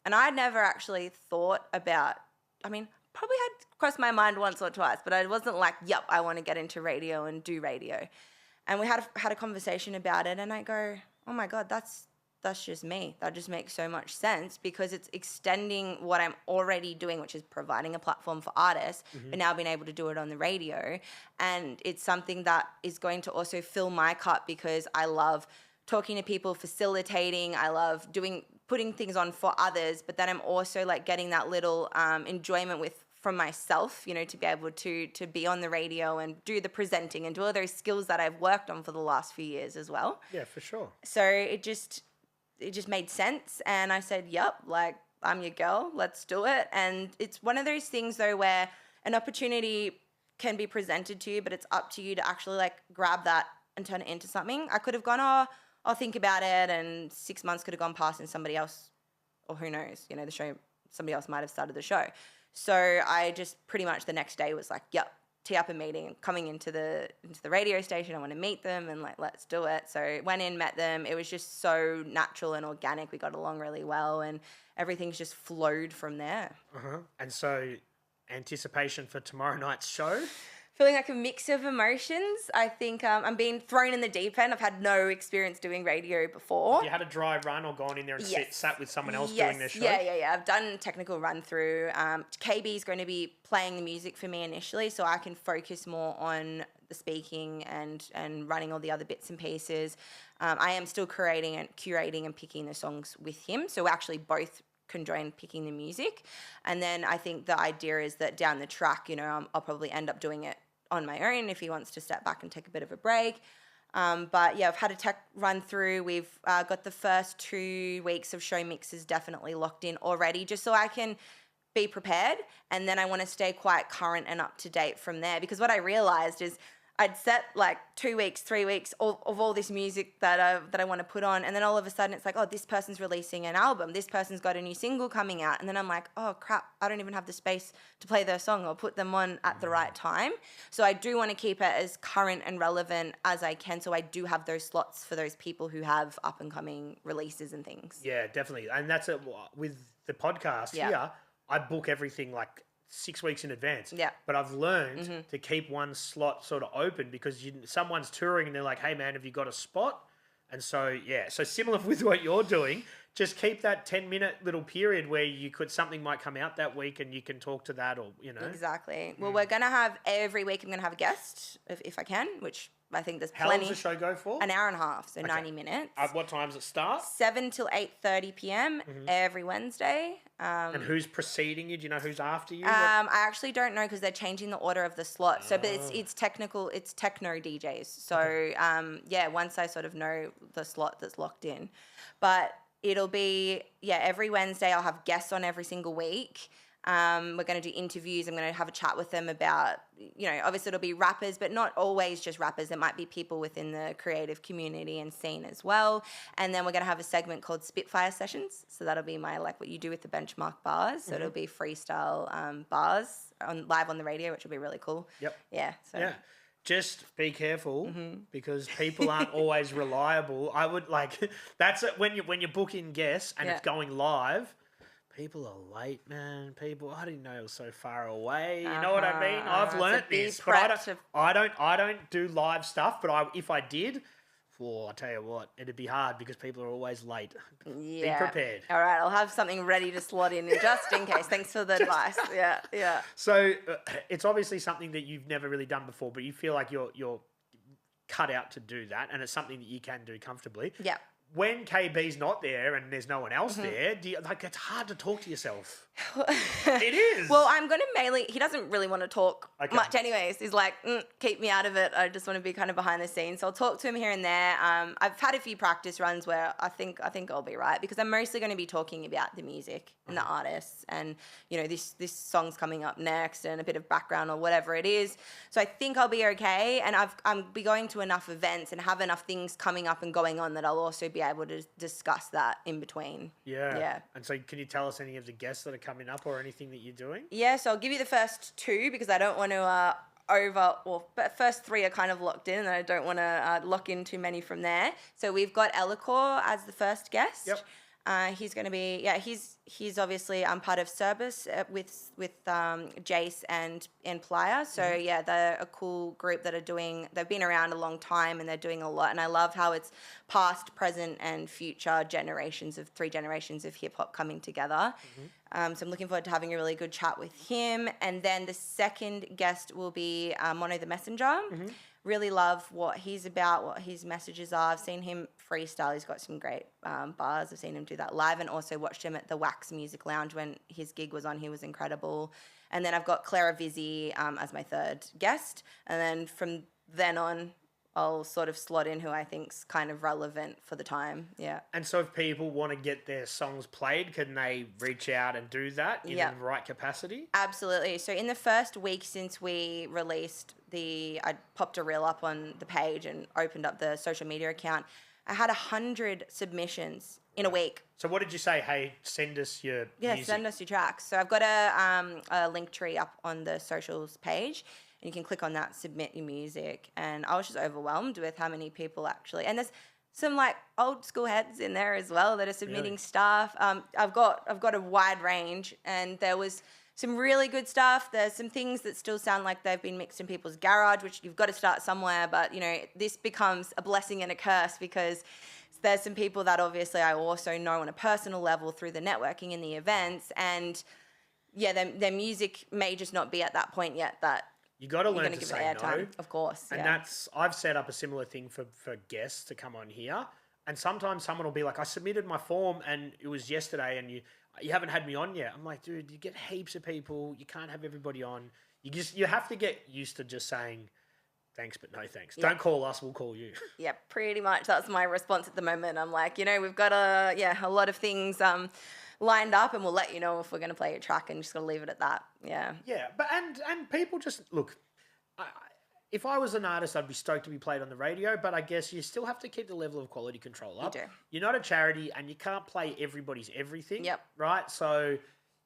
And I never actually thought about, probably had crossed my mind once or twice, but I wasn't like, yep, I want to get into radio and do radio. And we had a conversation about it, and I go, oh my God, that's just me. That just makes so much sense because it's extending what I'm already doing, which is providing a platform for artists, but now being able to do it on the radio. And it's something that is going to also fill my cup because I love talking to people, facilitating. I love putting things on for others, but then I'm also like getting that little enjoyment from myself, to be able to be on the radio and do the presenting and do all those skills that I've worked on for the last few years as well. Yeah, for sure. So it just made sense. And I said, yep, I'm your girl, let's do it. And it's one of those things though, where an opportunity can be presented to you, but it's up to you to actually grab that and turn it into something. I could have gone, I'll think about it. And 6 months could have gone past and somebody else, or who knows, the show, somebody else might've started the show. So I just pretty much the next day was like, yep, tee up a meeting, coming into the radio station. I want to meet them and let's do it. So went in, met them. It was just so natural and organic. We got along really well and everything's just flowed from there. And so anticipation for tomorrow night's show? Feeling like a mix of emotions. I think I'm being thrown in the deep end. I've had no experience doing radio before. Have you had a dry run or gone in there and sat with someone else doing their show? Yeah. I've done technical run through. KB is going to be playing the music for me initially, so I can focus more on the speaking and running all the other bits and pieces. I am still curating and picking the songs with him, so we're actually both can join picking the music. And then I think the idea is that down the track, I'll probably end up doing it on my own if he wants to step back and take a bit of a break. But yeah, I've had a tech run through. We've got the first 2 weeks of show mixes definitely locked in already, just so I can be prepared. And then I want to stay quite current and up to date from there, because what I realized is I'd set 2 weeks, 3 weeks of all this music that I want to put on, and then all of a sudden it's like, oh, this person's releasing an album, this person's got a new single coming out, and then I'm like, oh crap, I don't even have the space to play their song or put them on at the right time. So I do want to keep it as current and relevant as I can, so I do have those slots for those people who have up and coming releases and things. Yeah, definitely. And that's it with the podcast here. I book everything 6 weeks in advance. Yeah. But I've learned to keep one slot sort of open because someone's touring and they're like, hey man, have you got a spot? And so, so similar with what you're doing, just keep that 10-minute little period where something might come out that week and you can talk to that or. Exactly. Well, we're going to have every week I'm going to have a guest if I can, which I think there's plenty. How long does the show go for? An hour and a half, so 90 minutes. At what time does it start? 7 till 8:30 p.m. Every Wednesday. And who's preceding you? Do you know who's after you? I actually don't know because they're changing the order of the slot. So, but it's technical. It's techno DJs. So, once I sort of know the slot that's locked in, but it'll be every Wednesday I'll have guests on every single week. We're going to do interviews. I'm going to have a chat with them about, obviously it'll be rappers, but not always just rappers. There might be people within the creative community and scene as well. And then we're going to have a segment called Spitfire Sessions. So that'll be my, what you do with the benchmark bars. So it'll be freestyle bars live on the radio, which will be really cool. Yep. Yeah. So. Yeah. Just be careful because people aren't always reliable. I would that's it when you book in guests and it's going live. People are late, man. I didn't know it was so far away. You know what I mean? I've learnt this, but I don't do live stuff. But if I did, I tell you what, it'd be hard because people are always late. Yeah. Be prepared. All right, I'll have something ready to slot in just in case. Thanks for the advice. Yeah. So it's obviously something that you've never really done before, but you feel like you're cut out to do that, and it's something that you can do comfortably. Yeah. when KB's not there and there's no one else there, do you, like, it's hard to talk to yourself. It is. Well, I'm going to mainly, he doesn't really want to talk Okay. much anyways. He's like, keep me out of it. I just want to be kind of behind the scenes. So I'll talk to him here and there. I've had a few practice runs where I think I'll be right, because I'm mostly going to be talking about the music and the artists and, you know, this song's coming up next and a bit of background or whatever it is. So I think I'll be okay. And I'm be going to enough events and have enough things coming up and going on that I'll also be able to discuss that in between. Yeah. And so can you tell us any of the guests that are coming up or anything that you're doing? Yeah, so I'll give you the first two because I don't want to but first three are kind of locked in and I don't want to lock in too many from there. So we've got Elikor as the first guest. Yep. He's going to be, he's obviously part of Cerbus with Jace and Playa. So yeah, they're a cool group that they've been around a long time and they're doing a lot. And I love how it's past, present and future three generations of hip hop coming together. So I'm looking forward to having a really good chat with him. And then the second guest will be Mono the Messenger. Really love what he's about, what his messages are. I've seen him freestyle. He's got some great bars. I've seen him do that live and also watched him at the Wax Music Lounge when his gig was on. He was incredible. And then I've got Clara Vizzi as my third guest. And then from then on, I'll sort of slot in who I think's kind of relevant for the time. Yeah. And so if people want to get their songs played, can they reach out and do that in the right capacity? Absolutely. So in the first week since we released I popped a reel up on the page and opened up the social media account, I had 100 submissions in a week. So what did you say? Hey, send us your music. Send us your tracks. So I've got a link tree up on the socials page. And you can click on that, submit your music. And I was just overwhelmed with how many people actually, and there's some like old school heads in there as well that are submitting stuff. I've got a wide range and there was some really good stuff. There's some things that still sound like they've been mixed in people's garage, which you've got to start somewhere. But, you know, this becomes a blessing and a curse because there's some people that obviously I also know on a personal level through the networking in the events. And yeah, their music may just not be at that point yet that you got to learn to say no. Of course. And I've set up a similar thing for guests to come on here. And sometimes someone will be like, I submitted my form and it was yesterday and you haven't had me on yet. I'm like, dude, you get heaps of people. You can't have everybody on. You have to get used to just saying thanks, but no thanks. Don't call us, we'll call you. Yeah, pretty much. That's my response at the moment. I'm like, you know, we've got a lot of things lined up and we'll let you know if we're going to play a track and just got to leave it at that. Yeah. Yeah, but and people just, look, if I was an artist, I'd be stoked to be played on the radio, but I guess you still have to keep the level of quality control up. You do. You're not a charity and you can't play everybody's everything. Yep. Right? So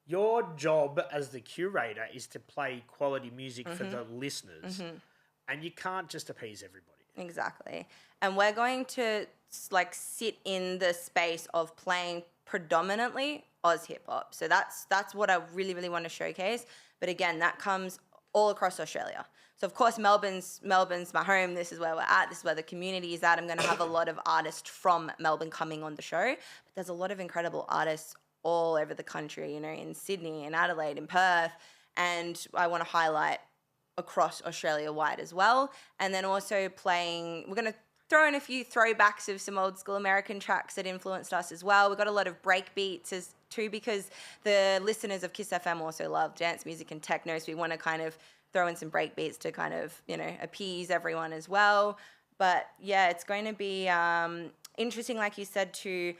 your job as the curator is to play quality music for the listeners and you can't just appease everybody. Exactly. And we're going to like sit in the space of playing predominantly Oz hip hop. So that's what I really, really want to showcase. But again, that comes all across Australia. So of course, Melbourne's my home. This is where we're at. This is where the community is at. I'm going to have a lot of artists from Melbourne coming on the show. But there's a lot of incredible artists all over the country, you know, in Sydney, in Adelaide, in Perth. And I want to highlight across Australia wide as well. And then also we're going to throw in a few throwbacks of some old school American tracks that influenced us as well. We've got a lot of break beats too because the listeners of Kiss FM also love dance music and techno. So we want to kind of throw in some break beats to kind of, you know, appease everyone as well. But yeah, it's going to be interesting, like you said, to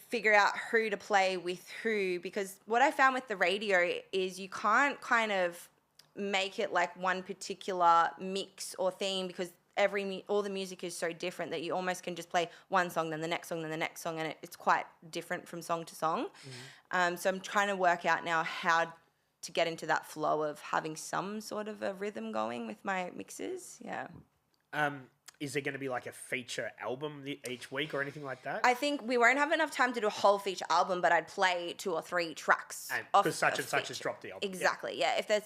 figure out who to play with who, because what I found with the radio is you can't kind of make it like one particular mix or theme because all the music is so different that you almost can just play one song, then the next song, then the next song, and it's quite different from song to song. So I'm trying to work out now how to get into that flow of having some sort of a rhythm going with my mixes. Yeah. Is there going to be like a feature album each week or anything like that? I think we won't have enough time to do a whole feature album, but I'd play 2 or 3 tracks. Because such and such has dropped the album. Exactly, yeah. If there's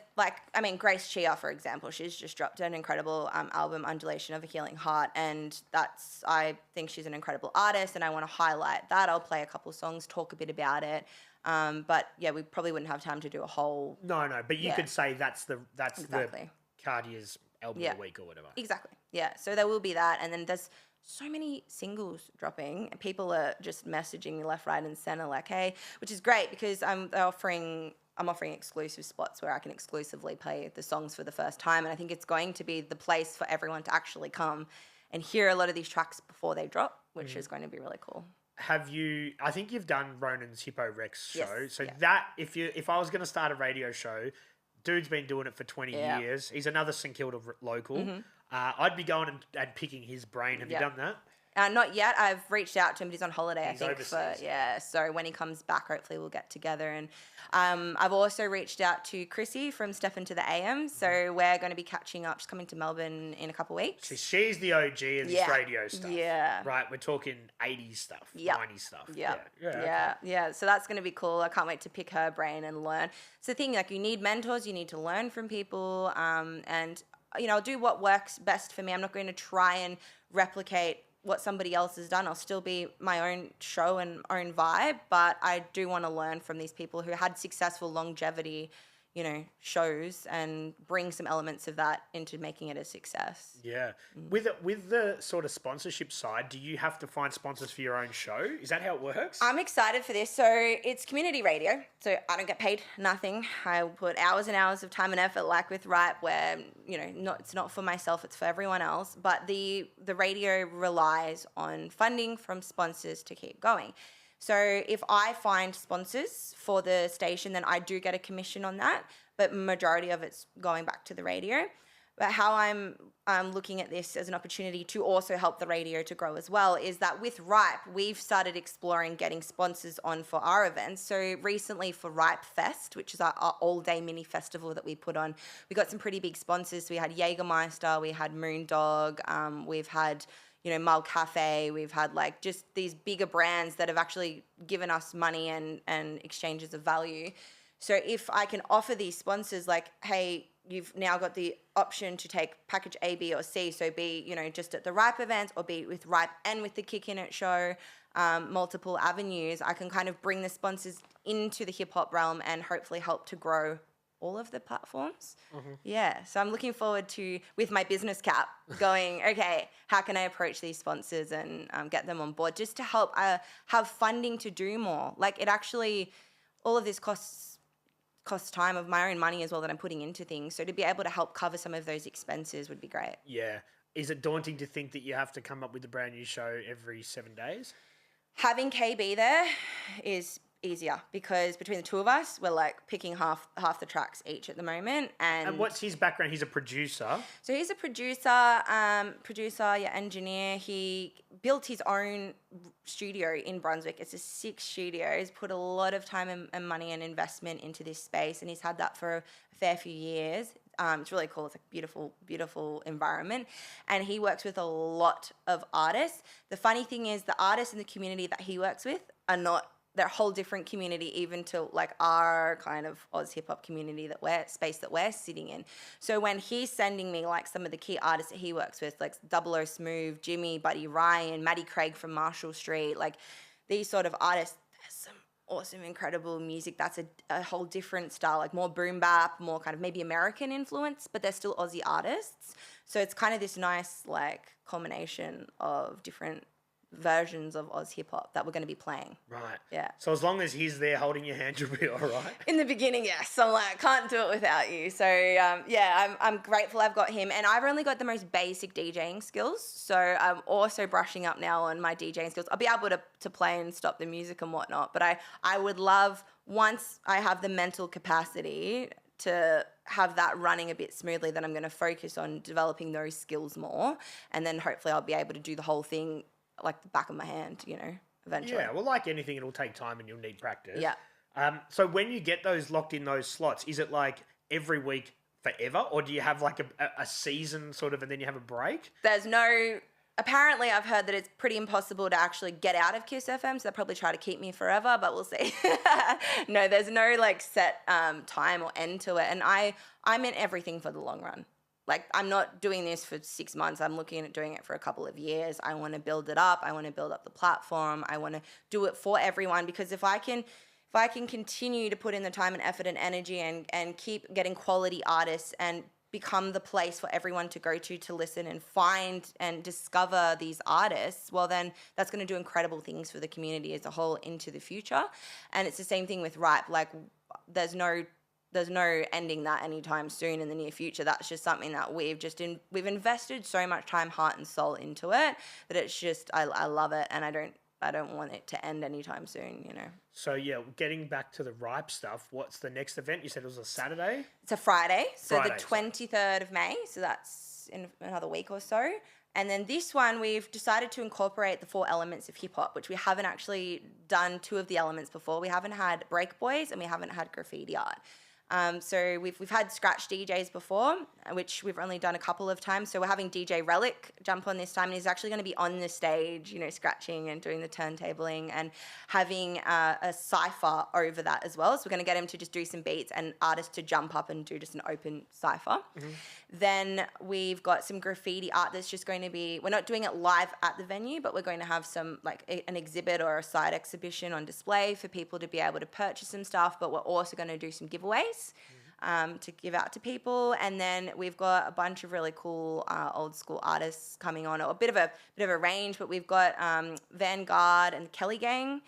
Grace Chia, for example, she's just dropped an incredible album, Undulation of a Healing Heart, and I think she's an incredible artist, and I want to highlight that. I'll play a couple songs, talk a bit about it. But yeah, we probably wouldn't have time to do a whole. No, but you could say that's exactly. the Katija's album of the week or whatever. Exactly. Yeah. So there will be that, and then there's so many singles dropping. People are just messaging me left, right, and center, like, hey, which is great because I'm offering exclusive spots where I can exclusively play the songs for the first time, and I think it's going to be the place for everyone to actually come and hear a lot of these tracks before they drop, which is going to be really cool. Have you? I think you've done Ronan's Hippo Rex show. Yes, So yeah. that if I was going to start a radio show, dude's been doing it for 20 Yeah. years. He's another St Kilda local. I'd be going and picking his brain. Have you done that? Not yet. I've reached out to him, but he's on holiday, He's I think. overseas. So when he comes back, hopefully we'll get together. And I've also reached out to Chrissy from Step Into the AM. So we're going to be catching up. She's coming to Melbourne in a couple of weeks. She's the OG of this radio stuff. Yeah. Right, we're talking 80s stuff, Yep. 90s stuff. Yeah. So that's going to be cool. I can't wait to pick her brain and learn. It's the thing, like, you need mentors. You need to learn from people. And, I'll do what works best for me. I'm not going to try and replicate what somebody else has done. I'll still be my own show and own vibe, but I do want to learn from these people who had successful longevity, shows, and bring some elements of that into making it a success. Yeah. With the sort of sponsorship side, do you have to find sponsors for your own show? Is that how it works? I'm excited for this. So it's community radio. So I don't get paid nothing. I put hours and hours of time and effort, like with Ripe, where, it's not for myself, it's for everyone else. But the radio relies on funding from sponsors to keep going. So if I find sponsors for the station, then I do get a commission on that, but majority of it's going back to the radio. But how I'm looking at this as an opportunity to also help the radio to grow as well is that with Ripe, we've started exploring getting sponsors on for our events. So recently for Ripe Fest, which is our all-day mini festival that we put on, we got some pretty big sponsors. We had Jägermeister, we had Moondog, we've had Mull Cafe, we've had like just these bigger brands that have actually given us money and exchanges of value. So if I can offer these sponsors like, hey, you've now got the option to take package A, B, or C, so be, just at the Ripe events or be with Ripe and with the Kickin It show, multiple avenues, I can kind of bring the sponsors into the hip hop realm and hopefully help to grow all of the platforms. Yeah, so I'm looking forward to, with my business cap, going, okay, how can I approach these sponsors and get them on board just to help have funding to do more. Like, it actually, all of this costs time of my own money as well that I'm putting into things. So to be able to help cover some of those expenses would be great. Yeah. Is it daunting to think that you have to come up with a brand new show every 7 days? Having KB there is easier because between the two of us, we're like picking half the tracks each at the moment. And what's his background? He's a producer. So he's a producer, engineer. He built his own studio in Brunswick. It's a 6 studio. He's put a lot of time and money and investment into this space, and he's had that for a fair few years. It's really cool. It's like beautiful, beautiful environment. And he works with a lot of artists. The funny thing is the artists in the community that he works with are not, they're a whole different community even to like our kind of Oz hip hop community that we're sitting in. So when he's sending me like some of the key artists that he works with, like Double O Smooth, Jimmy, Buddy Ryan, Maddie Craig from Marshall Street, like these sort of artists, there's some awesome, incredible music. That's a whole different style, like more boom bap, more kind of maybe American influence, but they're still Aussie artists. So it's kind of this nice like combination of different versions of Oz hip hop that we're going to be playing. Right. Yeah. So as long as he's there holding your hand, you'll be all right. In the beginning, yes. I'm like, can't do it without you. So I'm grateful I've got him, and I've only got the most basic DJing skills. So I'm also brushing up now on my DJing skills. I'll be able to play and stop the music and whatnot, but I would love, once I have the mental capacity to have that running a bit smoothly, then I'm going to focus on developing those skills more, and then hopefully I'll be able to do the whole thing like the back of my hand, eventually. Yeah, well, like anything, it'll take time and you'll need practice. Yeah. So when you get those locked in those slots, is it like every week forever, or do you have like a season sort of and then you have a break? Apparently I've heard that it's pretty impossible to actually get out of Kiss FM, so they'll probably try to keep me forever, but we'll see. No, there's no like set time or end to it, and I'm in everything for the long run. Like, I'm not doing this for 6 months. I'm looking at doing it for a couple of years. I want to build it up. I want to build up the platform. I want to do it for everyone, because if I can continue to put in the time and effort and energy and keep getting quality artists and become the place for everyone to go to listen and find and discover these artists, well, then that's going to do incredible things for the community as a whole into the future. And it's the same thing with Ripe. Like, there's no ending that anytime soon in the near future. That's just something that we've invested so much time, heart, and soul into it that it's just I love it, and I don't want it to end anytime soon, you know. So yeah, getting back to the Ripe stuff, what's the next event? You said it was a Saturday? It's a Friday, so Friday, the 23rd of May, so that's in another week or so. And then this one, we've decided to incorporate the 4 elements of hip hop, which we haven't actually done 2 of the elements before. We haven't had break boys and we haven't had graffiti art. So we've had scratch DJs before, which we've only done a couple of times. So we're having DJ Relic jump on this time, and he's actually going to be on the stage, you know, scratching and doing the turntabling and having a cypher over that as well. So we're going to get him to just do some beats and artists to jump up and do just an open cypher. Mm-hmm. Then we've got some graffiti art that's just going to be, we're not doing it live at the venue, but we're going to have some like an exhibit or a side exhibition on display for people to be able to purchase some stuff, but we're also going to do some giveaways to give out to people. And then we've got a bunch of really cool old school artists coming on, or a bit of a range, but we've got Vanguard and Kelly Gang.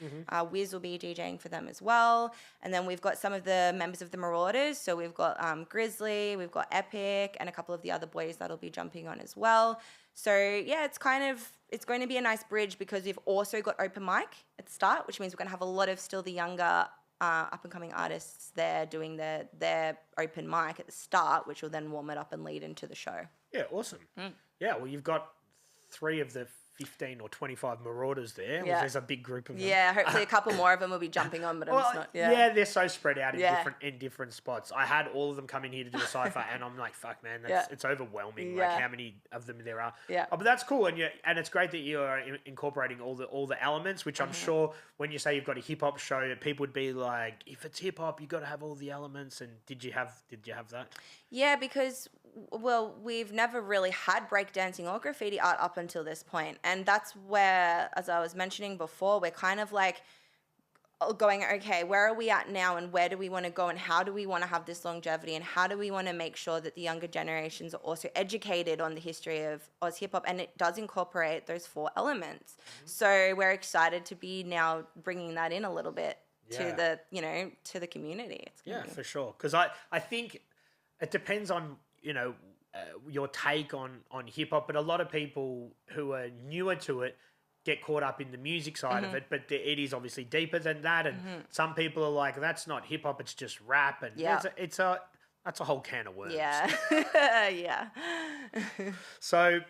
Wiz will be DJing for them as well. And then we've got some of the members of the Marauders. So we've got Grizzly, we've got Epic, and a couple of the other boys that'll be jumping on as well. So yeah, it's going to be a nice bridge because we've also got open mic at the start, which means we're going to have a lot of still the younger up-and-coming artists there doing their open mic at the start, which will then warm it up and lead into the show. Yeah, awesome. Yeah, well, you've got 3 of the 15 or 25 Marauders there. Yeah. There's a big group of them. Yeah, hopefully a couple more of them will be jumping on, but I'm just not. Yeah, they're so spread out in different spots. I had all of them come in here to do a cypher, and I'm like, fuck, man, it's overwhelming. Yeah. Like how many of them there are. Yeah. But that's cool, and it's great that you are incorporating all the elements, which I'm sure when you say you've got a hip hop show, people would be like, if it's hip hop, you got to have all the elements. And did you have that? Yeah, because we've never really had breakdancing or graffiti art up until this point. And that's where, as I was mentioning before, we're kind of like going, okay, where are we at now and where do we want to go and how do we want to have this longevity and how do we want to make sure that the younger generations are also educated on the history of Oz hip hop, and it does incorporate those 4 elements. So we're excited to be now bringing that in a little bit to the community. For sure. Because I think it depends on, your take on hip hop, but a lot of people who are newer to it get caught up in the music side of it, but it is obviously deeper than that. And some people are like, that's not hip hop, it's just rap. And that's a whole can of worms. Yeah. Yeah. So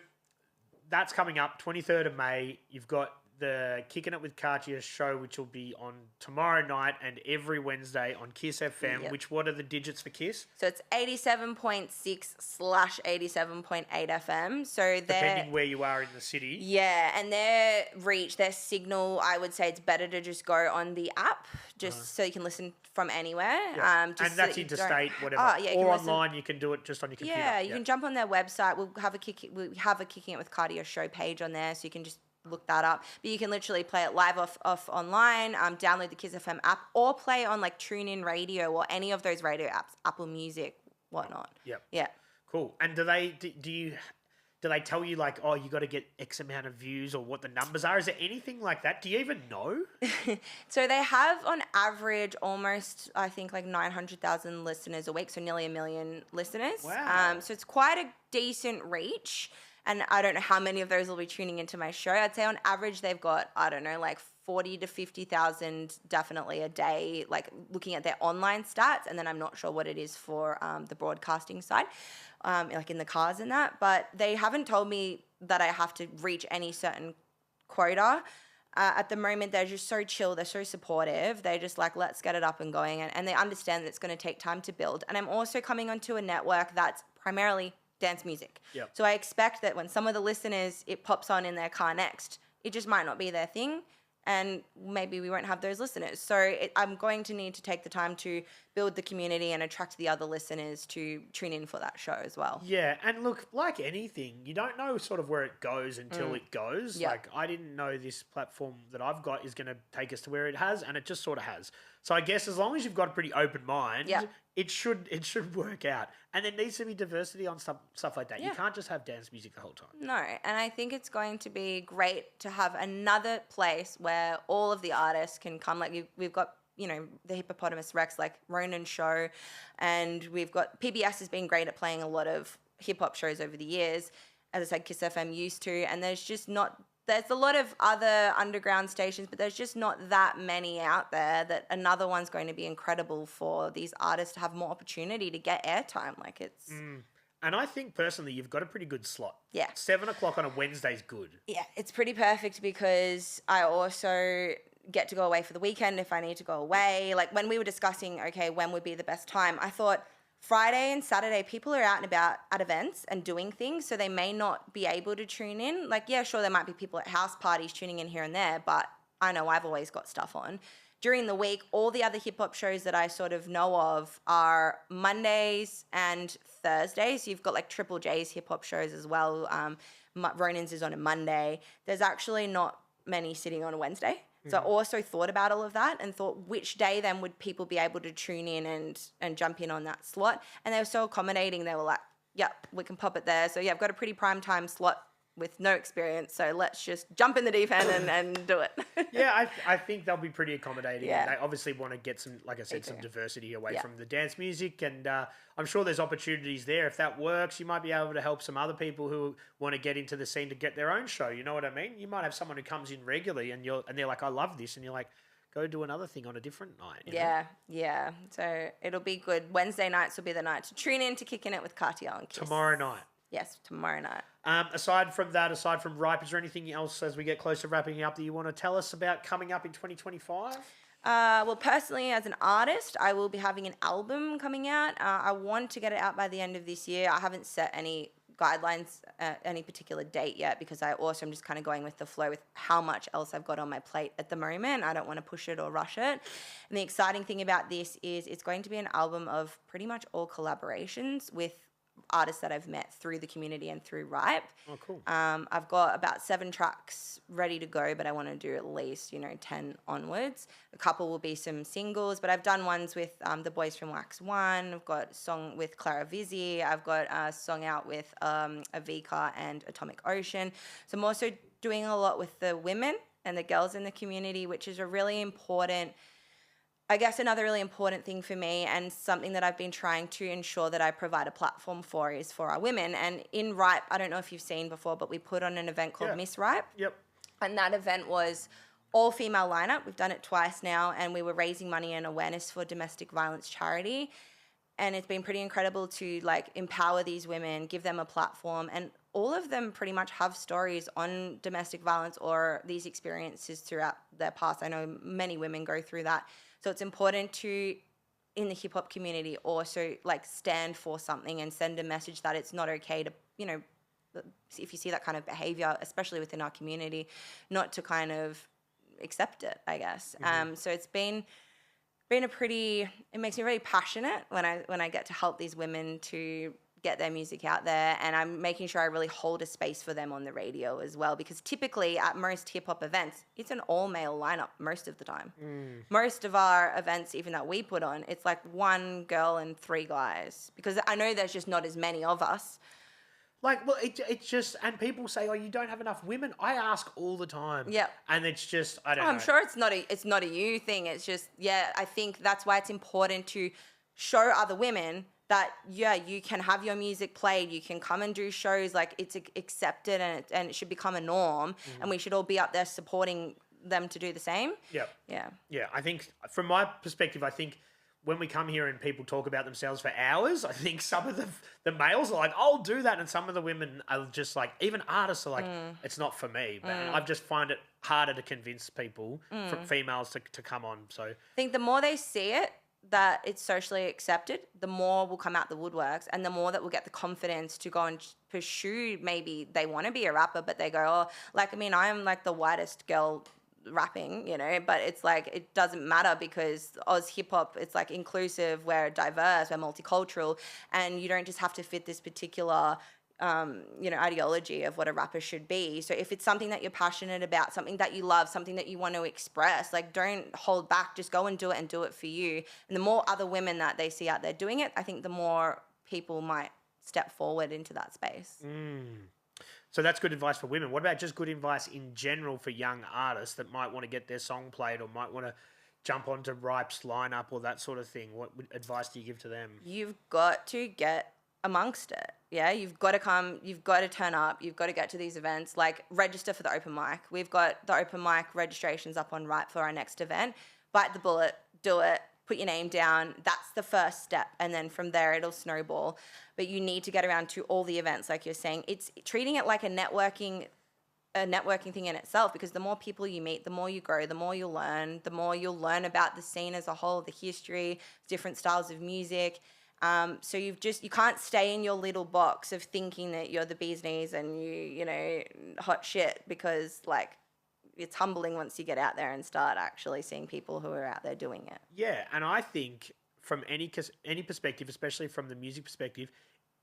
that's coming up 23rd of May. You've got the Kickin It With Katija show, which will be on tomorrow night and every Wednesday on Kiss FM. Yep. What are the digits for Kiss? So it's 87.6/87.8 FM. So depending where you are in the city. Yeah, and their reach, their signal, I would say it's better to just go on the app, just so you can listen from anywhere. Yeah. And that's interstate, whatever. Or online, you can do it just on your computer. Yeah, you can jump on their website. We'll have a Kickin It With Katija show page on there, so you can just look that up. But you can literally play it live off online, download the Kiss FM app, or play on like TuneIn Radio or any of those radio apps, Apple Music, whatnot. Yep. Yeah. Cool. And do they tell you like, oh, you got to get X amount of views or what the numbers are? Is there anything like that? Do you even know? So they have on average almost, I think, like 900,000 listeners a week, so nearly 1 million listeners. Wow. So it's quite a decent reach. And I don't know how many of those will be tuning into my show. I'd say on average they've got, I don't know, like 40 to 50,000 definitely a day, like looking at their online stats. And then I'm not sure what it is for the broadcasting side, like in the cars and that. But they haven't told me that I have to reach any certain quota. At the moment, they're just so chill. They're so supportive. They're just like, let's get it up and going. And they understand that it's going to take time to build. And I'm also coming onto a network that's primarily dance music. Yep. So I expect that when some of the listeners, it pops on in their car next, it just might not be their thing. And maybe we won't have those listeners. So I'm going to need to take the time to build the community and attract the other listeners to tune in for that show as well. Yeah, and look, like anything, you don't know sort of where it goes until it goes. Yeah. Like, I didn't know this platform that I've got is going to take us to where it has, and it just sort of has. So I guess as long as you've got a pretty open mind, Yeah. it should work out. And there needs to be diversity on stuff like that. You can't just have dance music the whole time. No, and I think it's going to be great to have another place where all of the artists can come. Like we've got, the Hippopotamus Rex, like Ronan show, and we've got PBS has been great at playing a lot of hip hop shows over the years. As I said, Kiss FM used to, and there's a lot of other underground stations, but there's just not that many out there that another one's going to be incredible for these artists to have more opportunity to get airtime. Like it's... And I think personally, you've got a pretty good slot. Yeah. 7 o'clock on a Wednesday's good. Yeah, it's pretty perfect because I also get to go away for the weekend if I need to go away. Like when we were discussing, okay, when would be the best time, I thought Friday and Saturday, people are out and about at events and doing things, so they may not be able to tune in. Like, yeah, sure, there might be people at house parties tuning in here and there, but I know I've always got stuff on. During the week, all the other hip-hop shows that I sort of know of are Mondays and Thursdays. You've got like Triple J's hip-hop shows as well. Ronan's is on a Monday. There's actually not many sitting on a Wednesday. So I also thought about all of that and thought which day then would people be able to tune in and jump in on that slot. And they were so accommodating. They were like, yep, we can pop it there. So yeah, I've got a pretty prime time slot with no experience. So let's just jump in the deep end and do it. Yeah, I think they'll be pretty accommodating. Yeah. They obviously want to get some, like I said, some diversity away Yeah. from the dance music. And I'm sure there's opportunities there. If that works, you might be able to help some other people who want to get into the scene to get their own show. You know what I mean? You might have someone who comes in regularly and they're like, I love this. And you're like, go do another thing on a different night. You know? Yeah. So it'll be good. Wednesday nights will be the night to tune in to Kickin It With Katija on Kiss. Tomorrow night. Yes, tomorrow night. Aside from Ripe, is there anything else as we get close to wrapping up that you want to tell us about coming up in 2025? Well, personally, as an artist, I will be having an album coming out. I want to get it out by the end of this year. I haven't set any guidelines, any particular date yet, because I also am just kind of going with the flow with how much else I've got on my plate at the moment. I don't want to push it or rush it. And the exciting thing about this is it's going to be an album of pretty much all collaborations with artists that I've met through the community and through Ripe. Oh, cool. I've got about 7 tracks ready to go, but I want to do at least, 10 onwards. A couple will be some singles, but I've done ones with the boys from Wax One. I've got a song with Clara Vizzi. I've got a song out with Avika and Atomic Ocean. So I'm also doing a lot with the women and the girls in the community, which is a really important, I guess another really important thing for me, and something that I've been trying to ensure that I provide a platform for, is for our women. And in Ripe, I don't know if you've seen before, but we put on an event called Miss Ripe. Yep. And that event was all female lineup. We've done it twice now, and we were raising money and awareness for domestic violence charity. And it's been pretty incredible to empower these women, give them a platform, and all of them pretty much have stories on domestic violence or these experiences throughout their past. I know many women go through that. So it's important to, in the hip hop community, also stand for something and send a message that it's not okay to, if you see that kind of behavior, especially within our community, not to kind of accept it, I guess. So it's been a pretty, it makes me very passionate when I get to help these women to get their music out there, and I'm making sure I really hold a space for them on the radio as well, because typically at most hip-hop events, it's an all-male lineup most of the time. Most of our events, even that we put on, it's 1 girl and 3 guys, because I know there's just not as many of us. It's just, and people say, oh, you don't have enough women. I ask all the time. Yeah. And it's just, I don't know. I'm sure it's not a you thing. It's just, I think that's why it's important to show other women that, you can have your music played, you can come and do shows, it's accepted, and it should become a norm, and we should all be up there supporting them to do the same. Yeah. I think, from my perspective, I think when we come here and people talk about themselves for hours, I think some of the males are like, I'll do that, and some of the women are just even artists are like, it's not for me. But I just find it harder to convince people, females, to come on. So I think the more they see it, that it's socially accepted, the more will come out the woodworks, and the more that we'll get the confidence to go and pursue, maybe they want to be a rapper, but they go, I'm the whitest girl rapping, but it's it doesn't matter, because Oz hip hop, it's inclusive, we're diverse, we're multicultural, and you don't just have to fit this particular ideology of what a rapper should be. So if it's something that you're passionate about, something that you love, something that you want to express, like, don't hold back, just go and do it for you. And the more other women that they see out there doing it, I think the more people might step forward into that space. So that's good advice for women. What about just good advice in general for young artists that might want to get their song played or might want to jump onto Ripe's lineup or that sort of thing? What advice do you give to them? You've got to get amongst it. Yeah, you've got to come, you've got to turn up, you've got to get to these events, like register for the open mic. We've got the open mic registrations up on Ripe for our next event. Bite the bullet, do it, put your name down. That's the first step. And then from there, it'll snowball. But you need to get around to all the events, like you're saying. It's treating it like a networking thing in itself, because the more people you meet, the more you grow, the more you'll learn about the scene as a whole, the history, different styles of music. So you can't stay in your little box of thinking that you're the bee's knees and you know, hot shit, because like it's humbling once you get out there and start actually seeing people who are out there doing it. Yeah, and I think from any perspective, especially from the music perspective,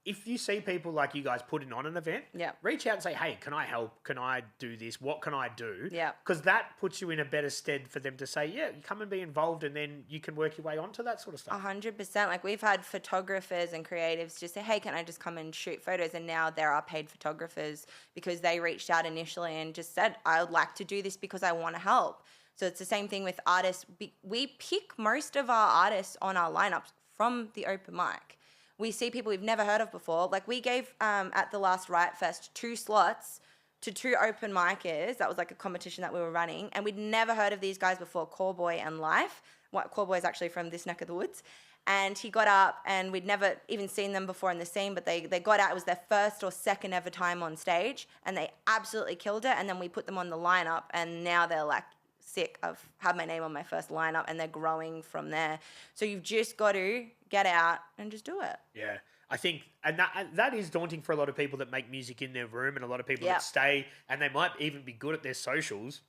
if you see people like you guys putting on an event, reach out and say, hey, can I help? Can I do this? What can I do? Yeah. Because that puts you in a better stead for them to say, yeah, you come and be involved, and then you can work your way onto that sort of stuff. 100%. Like, we've had photographers and creatives just say, hey, can I just come and shoot photos? And now there are paid photographers because they reached out initially and just said, I would like to do this because I want to help. So it's the same thing with artists. We pick most of our artists on our lineups from the open mic. We see people we've never heard of before. Like, we gave, at the last Riot Fest, 2 slots to 2 open micers. That was like a competition that we were running. And we'd never heard of these guys before, Callboy and Life. Callboy's actually from this neck of the woods. And he got up, and we'd never even seen them before in the scene, but they got out. It was their first or second ever time on stage, and they absolutely killed it. And then we put them on the lineup, and now they're like, sick. I've had my name on my first lineup, and they're growing from there. So you've just got to get out and just do it. Yeah, I think, and that is daunting for a lot of people that make music in their room, and a lot of people that stay, and they might even be good at their socials.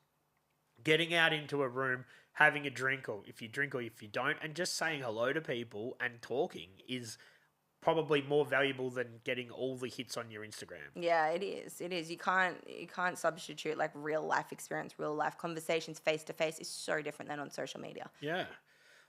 Getting out into a room, having a drink, or if you drink or if you don't, and just saying hello to people and talking is probably more valuable than getting all the hits on your Instagram. Yeah, it is. It is. You can't substitute like real life experience, real life conversations face to face is so different than on social media. Yeah.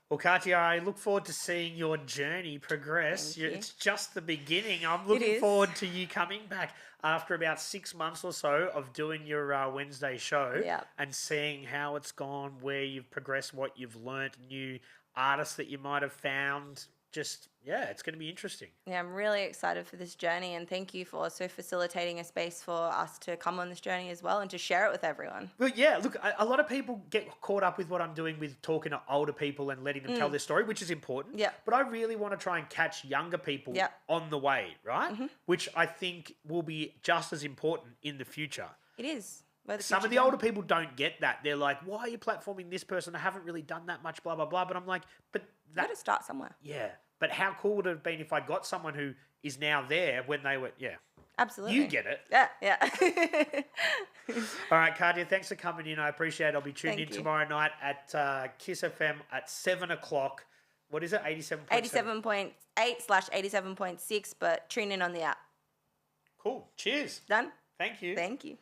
Well, Katija, I look forward to seeing your journey progress. It's just the beginning. I'm looking forward to you coming back after about 6 months or so of doing your Wednesday show and seeing how it's gone, where you've progressed, what you've learnt, new artists that you might have found. Just, it's going to be interesting. Yeah, I'm really excited for this journey, and thank you for also facilitating a space for us to come on this journey as well and to share it with everyone. Well, yeah, look, a lot of people get caught up with what I'm doing with talking to older people and letting them tell their story, which is important. Yeah. But I really want to try and catch younger people on the way, right? Mm-hmm. Which I think will be just as important in the future. It is. Some of the older people don't get that. They're like, why are you platforming this person? I haven't really done that much, blah, blah, blah. But I'm like, but that... You got to start somewhere. Yeah. But how cool would it have been if I got someone who is now there when they were... Yeah. Absolutely. You get it. Yeah. All right, Katija, thanks for coming in. I appreciate it. I'll be tuned in tomorrow night at Kiss FM at 7 o'clock. What is it? 87.7? 87.8/87.6, but tune in on the app. Cool. Cheers. Done? Thank you. Thank you.